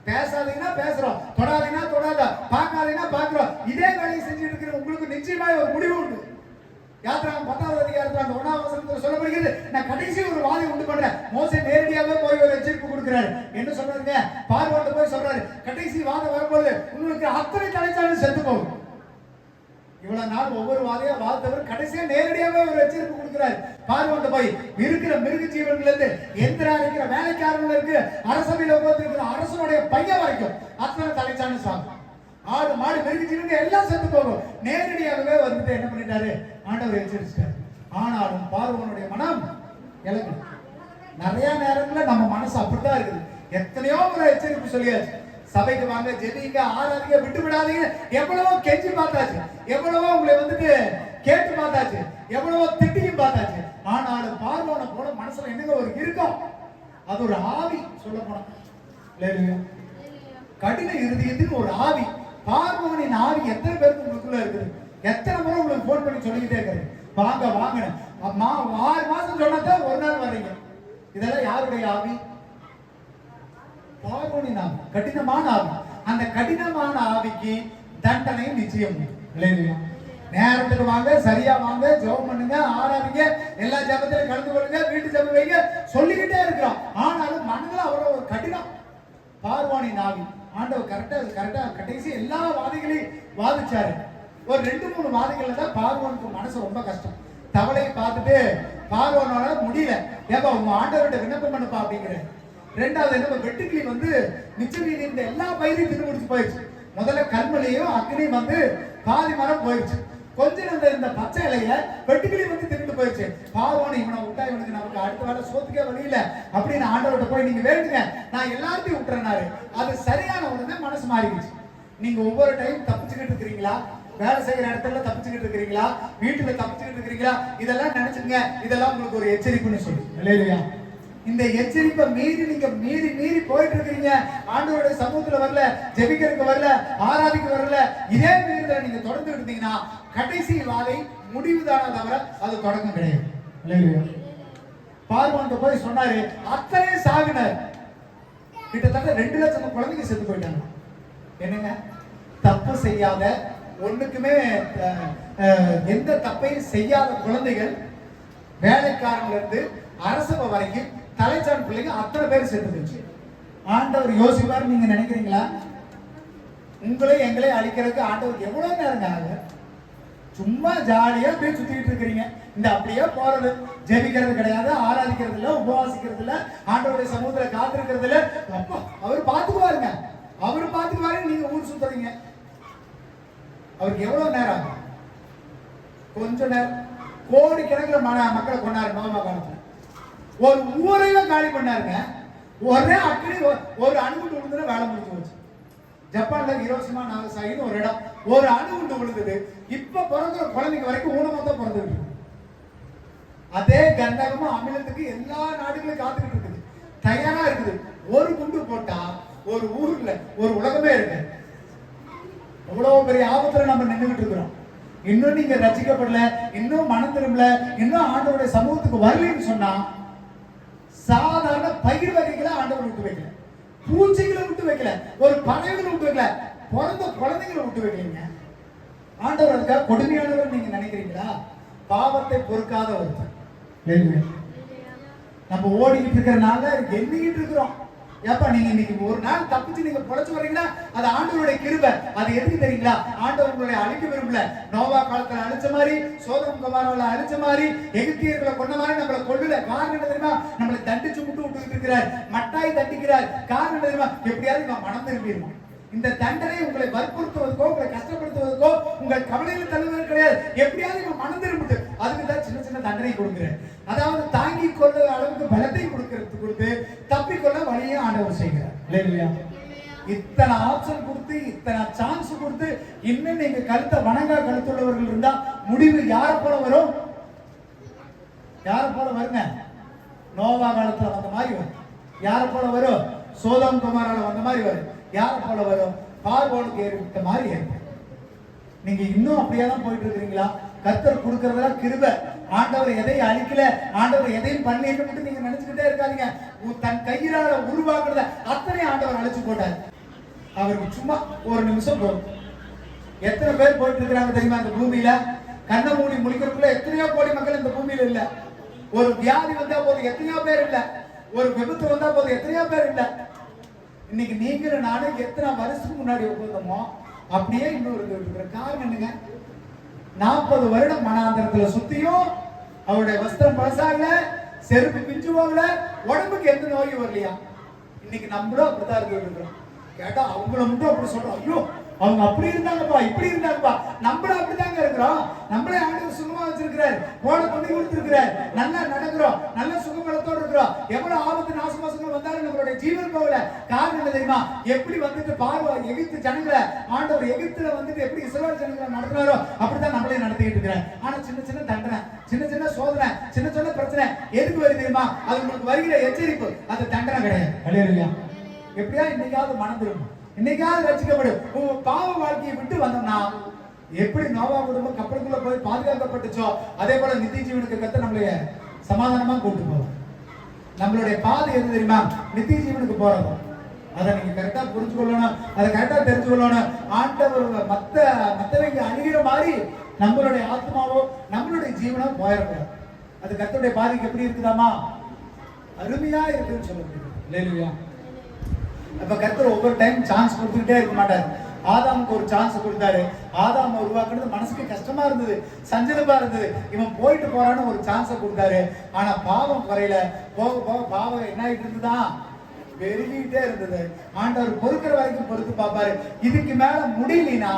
Speaker 1: பேசாதீங்கன்னா பேசுறோம், தொடாதீங்கன்னா தொடாத, பார்க்காதீங்கன்னா பார்க்கிறோம். இதே வேலையை செஞ்சுட்டு இருக்கிற உங்களுக்கு நிச்சயமா ஒரு முடிவு உண்டு. யாத்திராகமம் 10வது அதிகாரத்துல அந்த 1வது வசனத்துல சொல்லப்படுகிறது, நான் கடைசி ஒரு வாதை உண்டு பண்றேன். மோசே நேரடியாவே போய் ஒரு எச்சரிப்பு கொடுக்கிறாரு. என்ன சொல்றாருங்க? பார்வோன்ட்ட போய் சொல்றாரு, கடைசி வாதை வரும்போது உங்களுக்கு அத்தனை தலைச்சாலும் செத்து போகும். இவ்வளவு நாள் ஒவ்வொரு வாதையா வாழ்த்தவர் கடைசியா நேரடியாவே ஒரு எச்சரிப்பு கொடுக்கிறார். பார்வோன்ட்ட போய் இருக்கிற மிருக ஜீவன்கள் இருந்து எந்திரா இருக்கிற வேலைக்காரர்கள் இருக்கு, அரசவையில் உட்கார்ந்திருக்கிற அரசனுடைய பையன் வரைக்கும் அத்தனை தலைச்சானு சாகும். ஆடு மாடு மிருக ஜீவன்கள் எல்லாம் செத்து போகும். நேரடியாகவே வந்துட்டு என்ன பண்ணிட்டாரு? ஆண்டவர் எச்சரிச்சிட்டாரு. ஆனாலும் பார்வோனுடைய மனம் இலக்கு. நிறைய நேரத்துல நம்ம மனசு அப்படித்தான் இருக்குது. எத்தனையோ முறை எச்சரிப்பு சொல்லியாச்சு, சபைக்கு வாங்க, ஜெபிங்க, ஆராதிங்க, விட்டு விடாதீங்க. எவ்வளவோ கெஞ்சி பார்த்தாச்சு, எவ்வளவோ உங்களை வந்துட்டு கேட்டு பார்த்தாச்சு, எவ்வளவோ திட்டியும் பார்த்தாச்சு. ஆனாலும் பார்வோனை போல மனசுல என்னங்க ஒரு இருக்கும், அது ஒரு ஆவி. சொல்ல போனா கடின இறுதியத்தின் ஒரு ஆவி. பார்வோனின் ஆவி எத்தனை பேருக்கு உங்களுக்குள்ள இருக்குது? எத்தனை முறை உங்களுக்கு போன் பண்ணி சொல்லிக்கிட்டே இருக்கிறேன், வாங்க வாங்க. 6 மாசம் சொன்னதான் ஒரு நாள் வர்றீங்க. இதெல்லாம் யாருடைய ஆவி? பார்வோனின் ஆவி, கடினமான ஆவி. அந்த கடினமான ஆவிக்கு தண்டனையும் நிச்சயம். நேரத்துக்கு வாங்க, சரியா வாங்க, ஜெபம் பண்ணுங்க, ஆராதிங்க, எல்லா ஜெபத்திலும் கலந்து கொள்ளுங்க, வீட்டு ஜெபம் வைங்க சொல்லிக்கிட்டே இருக்கிறோம். ஆனாலும் மனதில் அவரோட ஒரு கடினம். பார்வோனின் ஆவி. ஆண்டவர் கரெக்டா கடைசி எல்லா வாதிகளையும் வாதிச்சாரு. ஒரு 2-3 வாதிகள்ல தான் பார்வோனுக்கு மனசு ரொம்ப கஷ்டம். தவளையை பார்த்துட்டு பார்வோனோட முடியல, ஏப்பா உங்க ஆண்டவர்கிட்ட விண்ணப்பம் பண்ணுப்பா அப்படிங்கிற. ரெண்டாவது என்ன, வெட்டுக்கிளி வந்து மிச்சம் மீதி இந்த எல்லா பயிரையும் தின்னு முடிச்சு போயிடுச்சு. முதல்ல கல்மலையும் அக்னியும் வந்து பாதி மரம் போயிடுச்சு. கொஞ்சம் இந்த பச்சை இலைய வெட்டுக்கிளி வந்து தின்னுட்டு போயிடுச்சு. பார்வோனை இவனை விட்டா இவனுக்கு நமக்கு அடுத்த வேலை சோத்துக்கே வழியில அப்படின்னு ஆண்டவர்கிட்ட போய் நீங்க வேண்டுங்க, நான் எல்லாத்தையும் விட்டுறனாரு. அது சரியான உடனே மனசு மாறிடுச்சு. நீங்க ஒவ்வொரு டைம் தப்பிச்சுக்கிட்டு இருக்கிறீங்களா? வேலை செய்யற இடத்துல தப்பிச்சுக்கிட்டு இருக்கிறீங்களா? வீட்டுல தப்பிச்சுக்கிட்டு இருக்கிறீங்களா? இதெல்லாம் நினைச்சுங்க, இதெல்லாம் உங்களுக்கு ஒரு எச்சரிப்புன்னு சொல்லி இல்லையா? இந்த எச்சரிப்பை மீறி நீங்க மீறி போயிட்டு இருக்கீங்க. ஆண்டவருடைய சமூகத்துல வரல, ஜெபிக்கிறதுக்கு வரல, ஆராதிக்க வரல. இதே மீறி நீங்க தொடர்ந்து இருந்தீங்கன்னா கடைசி வாதை முடிவுதானா தவிர அது தொடக்கம் கிடையாது. இல்லையா? பார்வோன்ட்ட போய் சொன்னாரு, அத்தனை சாவினர். கிட்டத்தட்ட 2 லட்சம் குழந்தைங்க செத்து போயிட்டாங்க. என்னங்க? தப்பு செய்யாத, ஒண்ணுக்குமே எந்த தப்பையும் செய்யாத குழந்தைகள், வேலைக்காரங்க இருந்து அரசவை வரைக்கும் தலைச்சான் பிள்ளைங்க அத்தனை பேர் செத்து போச்சு. ஆண்டவர் யோசிப்பார் நீங்க நினைக்கிறீங்களா? உங்களை எங்களை அழிக்கிறதுக்கு ஆண்டவர் எவ்வளவு நேரம் ஆகுது? சும்மா ஜாலியா போய் சுத்திட்டு இருக்கிறீங்க. இந்த அப்படியே போறது, ஜெபிக்கிறது கிடையாது, ஆராதிக்கிறது இல்ல, உபவாசிக்கிறது இல்ல, ஆண்டவருடைய சமூகத்துல காத்திருக்கிறது இல்ல. அப்பா அவர் பாத்துக்குவாருங்க, அவரு பாத்துக்குவாரு. நீங்க ஊர் சுத்துறீங்க. அவருக்கு எவ்வளவு நேரம் ஆகும்? கொஞ்ச நேரம். கோடிக்கணக்கில் மக்களை கொண்டாரு நோவா காலத்துல. ஒரு ஊரையும் காலி பண்ணாருங்க. ஒரே அக்னி, ஒரு அணுகுண்டு விழுந்துட வேலை முடிஞ்சு போச்சு. ஜப்பான்ல ஹிரோஷிமா நாகசாகின்னு ஒரு இடம், ஒரு அணுகுண்டு விழுந்தது. இப்ப பிறந்த குழந்தைங்க வரைக்கும் ஊனமா பிறந்துட்டு இருக்கு. அதே கந்தகமும் அமிலத்துக்கு எல்லா நாடுகளும் காத்துக்கிட்டு இருக்குது, தயாரா இருக்குது. ஒரு குண்டு போட்டா ஒரு ஊர்ல ஒரு உலகமே இருக்கு. அவ்வளவு பெரிய ஆபத்துல நம்ம நின்றுகிட்டு இருக்கிறோம். இன்னும் நீங்க ரசிக்கப்படல, இன்னும் மனம் திரும்பல, இன்னும் ஆண்டவருடைய சமூகத்துக்கு வரலன்னு சொன்னா, சாதாரண பயிர் வகைகளை ஆண்டவர் விட்டு வைக்கல, பூச்சிகளை விட்டு வைக்கல, ஒரு பறவைகளை விட்டு வைக்கல, பிறந்த குழந்தைகளை விட்டு வைக்கலீங்க. ஆண்டவர் அதுக்காக கொடுமையானவர் நீங்க நினைக்கிறீங்களா? பாவத்தை பொறுக்காத ஒருத்தர். நம்ம ஓடிக்கிட்டு இருக்கிறனால எண்ணிக்கிட்டு இருக்கிறோம். ஏப்பா நீங்க இன்னைக்கு ஒரு நாள் தப்பிச்சு நீங்க பொழைச்சு வரீங்களா? அது ஆண்டவருடைய கிருபை. அது எதுக்கு தெரியுங்களா? ஆண்டவர் உங்களை அழிக்க விரும்பல. நோவா காலத்துல அழிச்ச மாதிரி, சோதம் குமாரால அழிச்ச மாதிரி, எகிப்தியர்களை கொண்ட மாதிரி நம்மளை கொள்ளல. காரணம் என்ன தெரியுமா? நம்மளை தண்டிச்சு விட்டு இருக்கிறார், மட்டாய் தண்டிக்கிறார். காரணம் என்ன தெரியுமா? எப்படியாவது இவன் மனம் திரும்பிடுவான். இந்த தண்டனை உங்களை வற்புறுத்துவதற்கோ, உங்களை கஷ்டப்படுத்துவதற்கோ, உங்கள் கவலையில் தள்ளுவது கிடையாது. எப்படியாவது இவன் மனம் திரும்பிட்டு அதுக்கு தான் சின்ன சின்ன தண்டனை கொடுக்கிறேன். அதாவது தாங்கி கொள்ள அளவுக்கு பலத்தை கொடுத்து தப்பிக்கொள்ள வழியை ஆண்டவர் செய்கிறார். இல்லையா? இத்தனை ஆப்ஷன் கொடுத்து, இத்தனை சான்ஸ் கொடுத்து, இன்னும் நீங்க கருத்தை வணங்கா கருத்துள்ளவர்கள் இருந்தா முடிவு யாரை போல வரும்? யாரை போல வருங்க? நோவா காலத்துல வந்த மாதிரி வரும். யாரை போல வரும்? சோதம் குமாரால வந்த மாதிரி வரும். யாரை போல வரும்? பார்வோனுக்கு ஏற்பட்ட மாதிரி ஏற்படும். நீங்க இன்னும் அப்படியே தான் போயிட்டு இருக்கிறீங்களா? கர்த்தர் கொடுக்கறதெல்லாம் கிருபை. ஆண்டவர் எதையும் அழிக்கல, ஆண்டவர் எதையும் பண்ணிட்டு நீங்க நினைச்சுக்கிட்டே இருக்காதீங்க. தன் கையிலால உருவாக்குறத அத்தனை ஆண்டவர் அழிச்சு போட்டார். அவருக்கு சும்மா ஒரு நிமிஷம் போதும். எத்தனை பேர் போயிட்டு இருக்கிறாங்க தெரியுமா? அந்த பூமியில கண்ண மூடி முடிக்கிறதுக்குள்ள எத்தனையோ கோடி மக்கள் இந்த பூமியில இல்ல. ஒரு வியாதி வந்தா போது எத்தனையோ பேர் இல்ல. ஒரு விபத்து வந்தா போது எத்தனையோ பேர் இல்ல. இன்னைக்கு நீங்க நானும் எத்தனை வருஷத்துக்கு முன்னாடி உட்கார்ந்தோமோ அப்படியே இன்னும் இருக்கிற காரணம் என்னங்க? 40 வருடம் மனாந்தரத்துல சுத்தியும் அவருடைய வஸ்திரம் பழசாகல, செருப்பு பிஞ்சு போகல, உடம்புக்கு எந்த நோயும் வரலையா? இன்னைக்கு நம்மளும் அப்படித்தான் இருக்கிறோம். கேட்டா அவங்கள மட்டும் அப்படி சொல்றோம், ஐயோ அவங்க அப்படி இருந்தாங்கப்பா, இப்படி இருந்தாங்கப்பா. நம்மளும் அப்படித்தாங்க இருக்கிறோம். நம்மளே ஆண்டவர் சுகமா வச்சிருக்கிறார், போட பண்ணி கொடுத்திருக்கிறார், நல்லா நடக்கிறோம், நல்ல சுகபலத்தோடு இருக்கிறோம். எவ்வளவு ஆபத்து நாசமாசங்கள் வந்தாலும் நம்மளுடைய ஜீவன் போகல. காரணம் என்ன தெரியுமா? எப்படி வந்துட்டு பார்வை எகிப்து ஜனங்களை ஆண்டவர் எகிப்துல வந்துட்டு எப்படி இஸ்ரவேல் ஜனங்களை நடத்தினாரோ அப்படித்தான் நம்மளே நடத்திக்கிட்டு இருக்கிறார். ஆனா சின்ன சின்ன தண்டனை, சின்ன சின்ன சோதனை, சின்ன சின்ன பிரச்சனை எதுக்கு வருது தெரியுமா? அது உங்களுக்கு வருகிற எச்சரிப்பு, அது தண்டனை கிடையாது. அல்லேலூயா. எப்படியா இன்னைக்காவது மனம் திரும்பும், இன்னைக்காவது ரட்சிக்கப்படும். உங்க பாவ வாழ்க்கையை விட்டு வந்தோம்னா எப்படி நோவா குடும்பம் கப்பலுக்குள்ள போய் பாதுகாக்கப்பட்டுச்சோ அதே போல நித்திய ஜீவனுக்கு கத்த நம்மளைய சமாதானமா கூட்டு போவோம். நம்மளுடைய பாதை எது தெரியுமா? நித்திய ஜீவனுக்கு போறோம். அதை நீங்க கரெக்டா புரிஞ்சுக்கொள்ளணும், அதை கரெக்டா தெரிஞ்சுக்கொள்ளணும். ஆண்டவர் மத்தவங்க அழிகிற மாதிரி நம்மளுடைய ஆத்மாவோ நம்மளுடைய ஜீவனோ போயிடக்கூடாது. அது கர்த்தருடைய பாதைக்கு எப்படி இருக்குதாமா? அருமையா இருக்குன்னு சொல்ல முடியும். இல்லையா? அப்ப கர்த்தர் ஒவ்வொரு டைம் சான்ஸ் கொடுத்துக்கிட்டே இருக்க மாட்டாரு. ஆதாமுக்கு ஒரு சான்ஸ் கொடுத்தாரு. ஆதாம் உருவாக்குறது மனசுக்கு கஷ்டமா இருந்தது, சஞ்சலமா இருந்தது. இவன் போயிட்டு போறான்னு ஒரு சான்ஸை கொடுத்தாரு. ஆனா பாவம் குறையில, போக போக பாவம் என்ன ஆயிட்டு இருந்துதான்? பெருகிட்டே இருந்தது. ஆண்டவர் பொறுக்கிற வரைக்கும் பொறுத்து பார்ப்பாரு. இதுக்கு மேல முடியலனா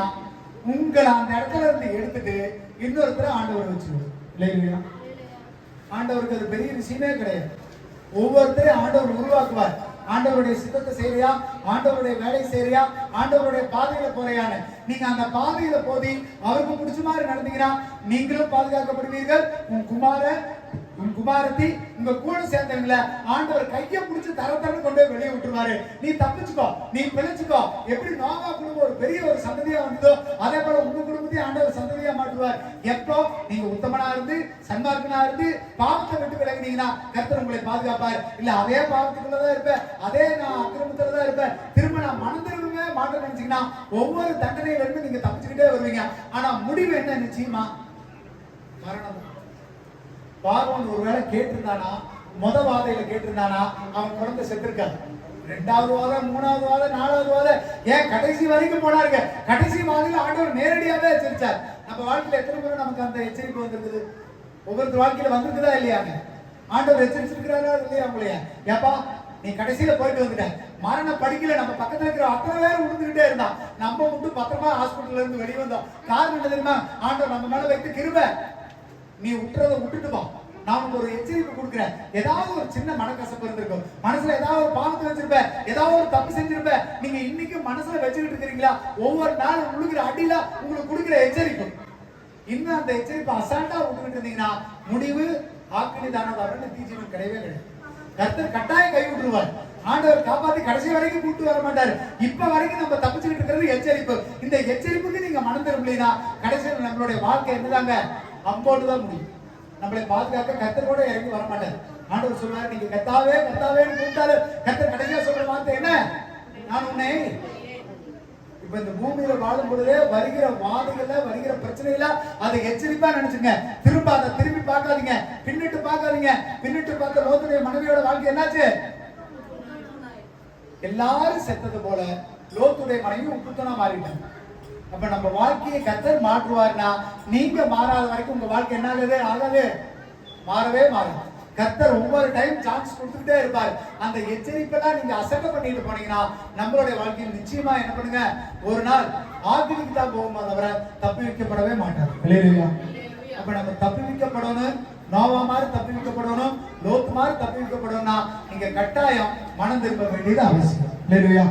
Speaker 1: உங்களை அந்த இடத்துல இருந்து எடுத்துட்டு இன்னொருத்தர ஆண்டவர் வச்சுருவாரு. இல்லையா? ஆண்டவருக்கு அது பெரிய விஷயமே கிடையாது. ஒவ்வொருத்தரையும் ஆண்டவர் உருவாக்குவார். ஆண்டவருடைய சித்தத்தை செய்யறியா, ஆண்டவருடைய வேலை செய்யறியா, ஆண்டவருடைய பாதையில போறியான்னு நீங்க அந்த பாதையில போதி அவருக்கு பிடிச்ச மாதிரி நடந்தீங்கன்னா நீங்களும் பாதுகாக்கப்படுவீர்கள். உன் குமாரத்தி உங்க கூட சேர்ந்தவங்கள ஆண்டவர் கையை பிடிச்சி தரத்தரன்னு கொண்டு போய் வெளியே விட்டுருவாரு. நீ தப்பிச்சுக்கோ, நீ பிழைச்சுக்கோ. எப்படி நோவா குடும்பம் ஒரு பெரிய ஒரு சந்ததியா வந்ததோ அதே போல உங்க குடும்பத்தையும் ஆண்டவர் சந்ததியா மாட்டுவார். எப்போ நீங்க உத்தமனா இருந்து சன்மார்க்கனா இருந்து பாவத்தை விட்டு விலகினீங்கன்னா கர்த்தர் உங்களை பாதுகாப்பார். இல்ல அதே பாவத்துக்குள்ளதான் இருப்பேன், அதே நான் அக்கிரமத்துலதான் இருப்பேன், திரும்ப நான் மனம் திரும்பவே மாட்டேன்னு நினைச்சீங்கன்னா ஒவ்வொரு தண்டனையில இருந்து நீங்க தப்பிச்சுக்கிட்டே வருவீங்க. ஆனா முடிவு என்ன? நிச்சயமா மரணம். பார்வோன் ஒருவேளை கேட்டிருந்தானா, முத வாதையில கேட்டிருந்தானா அவன் குழந்தை செத்துருக்காது. 2வது வாதை, 3வது வாதை, 4வது வாதை, ஏன் கடைசி வரைக்கும் போனாருங்க. கடைசி வாதையில ஆண்டவர் நேரடியாவே எச்சரிச்சார். நம்ம வாழ்க்கையில எத்தனை முறை நமக்கு அந்த எச்சரிப்பு வந்திருக்குது? ஒவ்வொருத்தர் வாழ்க்கையில வந்திருக்குதா இல்லையாங்க? ஆண்டவர் எச்சரிச்சிருக்கிறாரா இல்லையா உங்களையா? ஏப்பா நீ கடைசியில போயிட்டு வந்துட்ட, மரண படிக்கல நம்ம பக்கத்துல இருக்கிற அத்தனை பேர் விழுந்துகிட்டே இருந்தான், நம்ம மட்டும் பத்திரமா ஹாஸ்பிட்டல்ல இருந்து வெளியே வந்தோம். காரணம் என்ன தெரியுமா? ஆண்டவர் நம்ம மேல வைத்து கிருபை. நீ விட்டுறதை விட்டுட்டு போ, நான் உங்களுக்கு ஒரு எச்சரிப்பு கொடுக்குறேன். ஏதாவது ஒரு சின்ன மனக்கசப்பு இருந்திருக்கும், மனசுல ஏதாவது ஒரு பாவத்தை வச்சிருப்ப, ஏதாவது ஒரு தப்பு செஞ்சிருப்ப, நீங்க இன்னைக்கு மனசுல வச்சுக்கிட்டு இருக்கிறீங்களா? ஒவ்வொரு நாளும் விழுகிற அடியில உங்களுக்கு கொடுக்குற எச்சரிப்பு. இன்னும் அந்த எச்சரிப்பை அசால்ட்டா விட்டுக்கிட்டு இருந்தீங்கன்னா முடிவு ஆக்கினி தானதாக நித்திய ஜீவன் கிடையவே கிடையாது. கர்த்தர் கட்டாயம் கை விட்டுருவார். ஆண்டவர் காப்பாத்தி கடைசி வரைக்கும் கூட்டு வர மாட்டாரு. இப்ப வரைக்கும் நம்ம தப்பிச்சுக்கிட்டு இருக்கிறது எச்சரிப்பு. இந்த எச்சரிப்புக்கு நீங்க மனம் திரும்பலைன்னா கடைசியில் நம்மளுடைய வாழ்க்கை என்னதாங்க? அம்போடுதான் முடியும். நம்மளை பாதுகாக்க கர்த்தர் கூட இறங்கி வர மாட்டார். ஆண்டவர் சொல்றாரு, நீங்க கர்த்தாவே கர்த்தாவேன்னு கூப்பிட்டாரு கர்த்தர் கடைசியா சொல்ற வார்த்தை என்ன? நான் உன்னை. இப்ப இந்த பூமியில வாழும் பொழுதே வருகிற வாதைகள்ல வருகிற பிரச்சனையில அதை எச்சரிப்பா நினைச்சுங்க. திரும்ப அதை திரும்பி பார்க்காதீங்க, பின்னிட்டு பார்க்காதீங்க. பின்னிட்டு பார்த்த லோத்துடைய மனைவியோட வாழ்க்கை என்னாச்சு? எல்லாரும் செத்தது போல லோத்துடைய மனைவி உப்புத்தனா மாறிட்டாங்க. அப்ப நம்ம வாழ்க்கையை கர்த்தர் மாற்றுவார்னா நீங்க மாறாத வரைக்கும் உங்க வாழ்க்கை என்ன ஆகாது? மாறவே மாறும். கர்த்தர் ஒவ்வொரு டைம் சான்ஸ் கொடுத்துக்கிட்டே இருப்பார். அந்த எச்சரிப்பெல்லாம் நீங்க அசட்டை பண்ணிட்டு போனீங்கன்னா நம்மளுடைய வாழ்க்கையில் நிச்சயமா என்ன பண்ணுங்க? ஒரு நாள் ஆக்கினிக்கு தான் போகுமா தவிர தப்பி வைக்கப்படவே மாட்டார். அப்ப நம்ம தப்பி வைக்கப்படணும், நோவா மாதிரி தப்பி வைக்கப்படணும், லோத்து மாதிரி தப்பி வைக்கப்படணும்னா நீங்க கட்டாயம் மனம் திரும்ப வேண்டியது அவசியம். இல்லையா?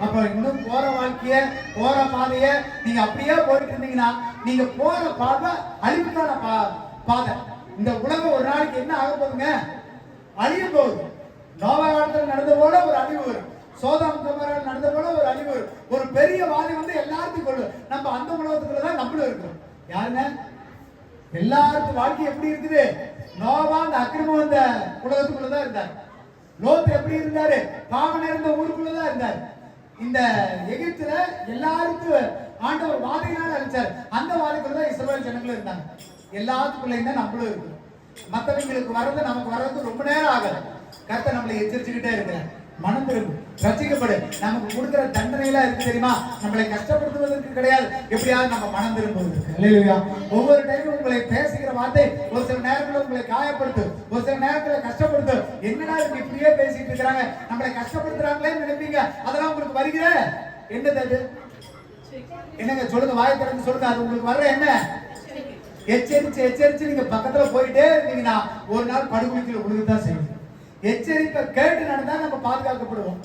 Speaker 1: அப்ப இன்னும் போற வாழ்க்கைய போற பாதைய நீங்க அப்படியே போயிட்டு இருந்தீங்கன்னா நீங்க போற பாதை அழிவுக்கான பாதை. இந்த உலகம் ஒரு நாளைக்கு என்ன ஆக போகுதுங்க? அழிய போகுது. நோவா காலத்துல நடந்த போல ஒரு அழிவு வரும், சோதோம் கொமோரா நடந்த போல ஒரு அழிவு வரும். ஒரு பெரிய வாதை வந்து எல்லாத்தையும் கொள்ளும். நம்ம அந்த உலகத்துக்குள்ளதான் நம்மளும் இருக்கிறோம். யாருங்க? எல்லாருக்கும் வாழ்க்கை எப்படி இருக்குது? நோவா அந்த அக்கிரமம் அந்த உலகத்துக்குள்ளதான் இருந்தார். லோத் எப்படி இருந்தாரு? பாவம் இருந்த ஊருக்குள்ளதான் இருந்தார். இந்த எகிப்துல எல்லாருக்கும் ஆண்டவர் வாதையினால அழிச்சார். அந்த வாதைக்குள்ளதான் இஸ்ரவேல் ஜனங்களும் இருந்தாங்க. எல்லாத்துக்குள்ளேயும் தான் நம்மளும் இருக்கு. மற்றவங்களுக்கு வர்றது நமக்கு வர்றது ரொம்ப நேரம் ஆகுது. கர்த்தர் நம்மளை எச்சரிச்சுக்கிட்டே இருக்கிறார். மனம் திரும்பு, ரசிக்கப்படு. நமக்கு கொடுக்கிற தண்டனைலாம் இருக்கு தெரியுமா? நம்மளை கஷ்டப்படுத்துவதற்கு கிடையாது, எப்படியாவது நம்ம மனம் திரும்புவதற்கு. அல்லேலூயா. ஒவ்வொரு டைமும் உங்களை பேசுகிற வார்த்தை ஒரு சில நேரத்துல உங்களை காயப்படுத்து, ஒரு சில நேரத்துல கஷ்டப்படுத்து. என்னடா இவங்க இப்படியே பேசிட்டு இருக்கிறாங்க, நம்மளை கஷ்டப்படுத்துறாங்களேன்னு நினைப்பீங்க. அதெல்லாம் உங்களுக்கு வருகிற என்னது அது? என்னங்க சொல்லுங்க, வாய் திறந்து சொல்லுங்க. அது உங்களுக்கு வர்ற என்ன? எச்சரிச்சு எச்சரிச்சு நீங்க பக்கத்துல போயிட்டே இருந்தீங்கன்னா ஒரு நாள் படுகொலைக்குள்ள விழுகத்தான் செய்யும். எச்சரிப்பை கேட்டு நடந்தா நம்ம பாதுகாக்கப்படுவோம்.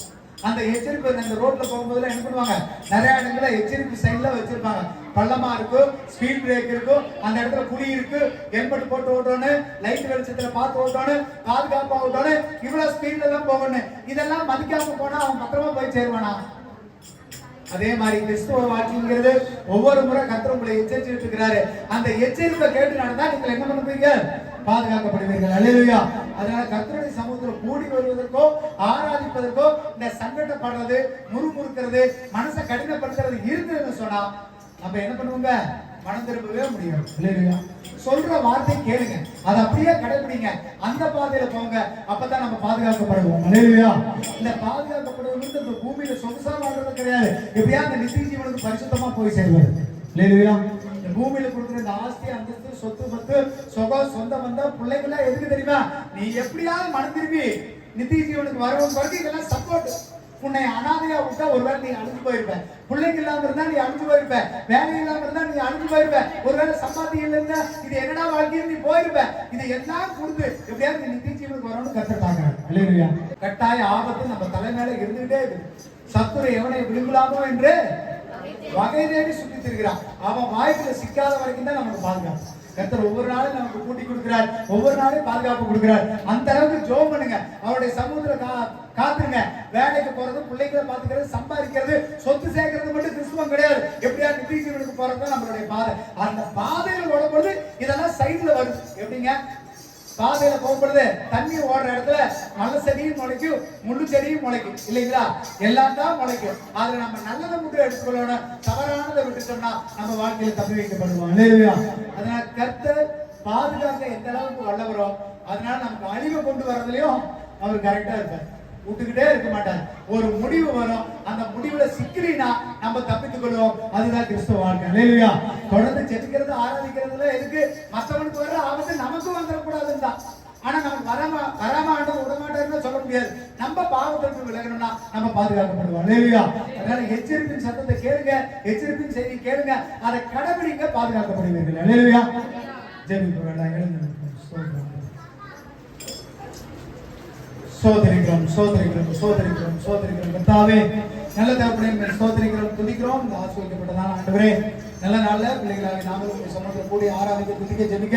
Speaker 1: அந்த எச்சரிப்பு அந்த ரோட்ல போகும்போதுல என்ன பண்ணுவாங்க, நிறைய இடங்கள்ல எச்சரிப்பு சைன்ல வச்சிருப்பாங்க. பள்ளமா இருக்கும், ஸ்பீட் பிரேக் இருக்கும், அந்த இடத்துல குழி இருக்கு, ஹெல்மெட் போட்டு ஓட்டணும், லைட் வெளிச்சத்துல பார்த்து ஓட்டணும், பாதுகாப்பா ஓட்டணும், இவ்வளவு ஸ்பீட்ல தான் போகணும். இதெல்லாம் மதிக்காம போனா அவன் பத்திரமா போய் சேருவானா? அதே மாதிரி கிறிஸ்துவ வாழ்க்கைங்கிறது ஒவ்வொரு முறை கர்த்தர் உங்களை எச்சரிச்சுட்டு இருக்கிறாரு. அந்த எச்சரிப்பை கேட்டு நடந்தா நீங்கள் என்ன பண்ணுவீங்க? பாதுகாக்கப்படுவீர்கள். அல்லேலூயா. அதனால கர்த்தருடைய சமூகத்துல கூடி வருவதற்கோ ஆராதிப்பதற்கோ இந்த சங்கடப்படுறது, முறுமுறுக்கிறது, மனசை கடினப்படுத்துறது இருக்குதுன்னு சொன்னா நம்ம என்ன பண்ணுவோங்க? மனம் திரும்பவே முடியும். அல்லேலூயா. சொல்ற வார்த்தை கேளுங்க, அதை அப்படியே கடைபிடிங்க, அந்த பாதையில போங்க. அப்பதான் நம்ம பாதுகாக்கப்படுவோம். அல்லேலூயா. இந்த பாதுகாக்கப்படுவது இந்த பூமியில சொகுசா வாழ்றது கிடையாது, எப்படியா அந்த நித்திய ஜீவனுக்கு பரிசுத்தமா போய் சேர்வது. அல்லேலூயா. இந்த பூமியில கொடுக்குற இந்த ஆஸ்தி, அந்தஸ்து, சொத்து பத்து, சொகம், சொந்த பந்தம், பிள்ளைங்களா எதுக்கு தெரியுமா? நீ எப்படியாவது மனம் திரும்பி நித்திய ஜீவனுக்கு வரவும் பிறகு இதெல்லாம் சப்போர்ட். உன்னை அனாதையா விட்டா ஒருவேளை நீ அழிஞ்சு போயிருப்ப, பிள்ளைங்க இல்லாம இருந்தா நீ அழிஞ்சு போயிருப்ப, வேலை இல்லாம இருந்தா நீ அழிஞ்சு போயிருப்ப, ஒருவேளை சம்பாத்தியம் இல்லைன்னா இது என்னடா வாழ்க்கையில் நீ போயிருப்ப. இது எல்லாம் கொடுத்து எப்படியாவது நீ நித்திய ஜீவனுக்கு வரணும்னு கத்துட்டாங்க. அல்லேலூயா. கட்டாய ஆபத்து நம்ம தலை மேல இருந்துகிட்டே இருக்கு. சத்துரு எவனை விழுங்கலாமோ என்று வகை தேடி சுற்றி திரிகிறான். அவன் வாய்ப்புல சிக்காத வரைக்கும் தான் நமக்கு பாதுகாப்பு. கர்த்தர் ஒவ்வொரு நாளும் நமக்கு கூட்டி கொடுக்கிறார், ஒவ்வொரு நாளும் பாதுகாப்பு கொடுக்கிறார். அந்த அளவுக்கு ஜெபம் பண்ணுங்க, அவருடைய சமூகத்துல காத்துங்க. வேலைக்கு போறது, பிள்ளைகளை பாத்துக்கிறது, சம்பாதிக்கிறது, சொத்து சேர்க்கறது மட்டும் கிறிஸ்துவம் கிடையாது. எப்படியா நித்திய ஜீவனுக்கு போறது நம்மளுடைய பாதை. அந்த பாதையில் ஓடும்போது இதெல்லாம் சைடுல வரும். எப்படிங்க? பாதையில போகும்பொழுது தண்ணி ஓடுற இடத்துல நல்ல செடியும் முளைக்கும், முள்ளு செடியும் முளைக்கும் இல்லைங்களா? எல்லாம் தான் முளைக்கும். அதுல நம்ம நல்லதை மட்டும் எடுத்துக்கொள்ளணும், தவறானதை விட்டுட்டோம்னா நம்ம வாழ்க்கையில தப்பி வைக்கப்படுவோம். இல்லையா? அதனால கர்த்தர் பாதுகாக்க எந்த அளவுக்கு வல்லவரோ அதனால நமக்கு அழிவை கொண்டு வர்றதுலயும் அவர் கரெக்டா இருப்பார். விட்டுக்கிட்டே இருக்க மாட்டார். ஒரு முடிவு வரும், அந்த முடிவுல சிக்கலினா நம்ம தப்பித்துக் கொள்வோம். அதுதான் கிறிஸ்துவ வாழ்க்கை. அல்லேலூயா. தொடர்ந்து ஜெபிக்கிறது, ஆராதிக்கிறதுல எதுக்கு? மற்றவனுக்கு வர்ற ஆபத்து நமக்கும் வந்துடக்கூடாதுன்னு தான். ஆனா நமக்கு வராம ஆண்டவர் விடமாட்டாருன்னு சொல்ல முடியாது. நம்ம பாவத்திற்கு விலகணும்னா நம்ம பாதுகாக்கப்படுவோம். அல்லேலூயா. அதனால எச்சரிப்பின் சத்தத்தை கேளுங்க, எச்சரிப்பின் செய்தி கேளுங்க, அதை கடைபிடிங்க, பாதுகாக்கப்படுவீர்கள். அல்லேலூயா. ஜெபிக்க வேண்டாம், எழுந்து சோதரிக்கிறோம் சோதரிக்கிறோம் சோதரிக்கிறோம் சோதரிக்கிறோம். கர்த்தாவே, நல்ல தகப்பனே, சோதரிக்கிறோம், துதிக்கிறோம். இந்த ஆசீர்வதிக்கப்பட்டதான ஆண்டவரே, நல்ல நாள்ல பிள்ளைகளாக நாங்களும் உங்கள் சமூகத்தில் கூடி ஆராதிக்க, துதிக்க, ஜெபிக்க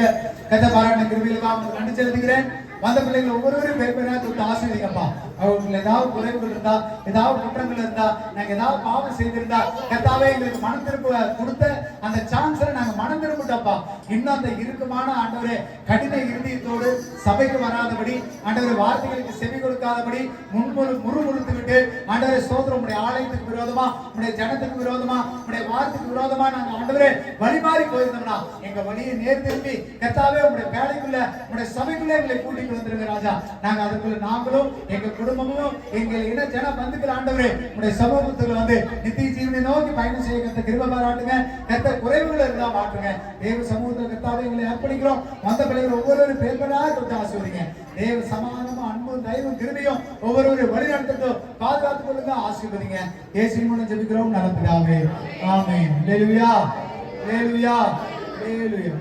Speaker 1: கர்த்தர் பாராட்டின கிருபைகளுக்காக நன்றி செலுத்துகிறேன். வந்த பிள்ளைகள் ஒவ்வொருவரும் பேர் பேரா தொட்டு ஆசீர்வதிங்கப்பா. அவங்களுக்கு ஏதாவது குறைவுகள் இருந்தா, ஏதாவது குற்றங்கள் இருந்தா, நாங்க ஏதாவது பாவம் செய்திருந்தா கர்த்தாவே எங்களுக்கு மனம் திரும்ப கொடுத்த அந்த சான்ஸை நாங்க மனம் திரும்பிட்டோம்ப்பா. இன்னும் அந்த இறுக்கமான ஆண்டவரே கடின இறுதியத்தோடு சபைக்கு வராதபடி, ஆண்டவரே வார்த்தைகளுக்கு செவி கொடுக்காதபடி முறுமுறுத்து விட்டு, ஆண்டவரே ஸ்தோத்திரம், உடைய ஆலயத்துக்கு விரோதமா, உடைய ஜனத்துக்கு விரோதமா, உடைய வார்த்தைக்கு விரோதமா நாங்க ஆண்டவரே வழிமாறி போயிருந்தோம்னா எங்க வழியை நேர் திரும்பி கர்த்தாவே உடைய வேலைக்குள்ள, உடைய சபைக்குள்ள எங்களை கூட்டிட்டு வந்துருங்க ராஜா. நாங்க அதுக்குள்ள நாங்களும் எங்க குடும்பமும் எங்கள் இன ஜன பந்துக்கள் ஆண்டவரே உடைய சமூகத்துல வந்து நித்திய ஜீவனை நோக்கி பயணம் செய்ய கர்த்தர் கிருபை பாராட்டுங்க. கர்த்தர் குறைவுகள் இருந்தா மாற்றுங்க. தேவ சமூகத்துல கர்த்தாவே எங்களை அர்ப்பணிக்கிறோம். வந்த பிள்ளைகள் ஒவ்வொரு பேர்களா தொட்டு ஆசீர்வதிங்க. தேவ சமாதானமும் அன்பும் தயவும் கிருபையும் ஒவ்வொரு வழி நடத்தட்டும், பாதுகாத்துக் கொள்ளுங்க, ஆசீர்வதிங்க. இயேசுவின் மூலம் ஜெபிக்கிறோம் நல்ல பிதாவே. ஆமென். அல்லேலூயா. அல்லேலூயா. அல்லேலூயா.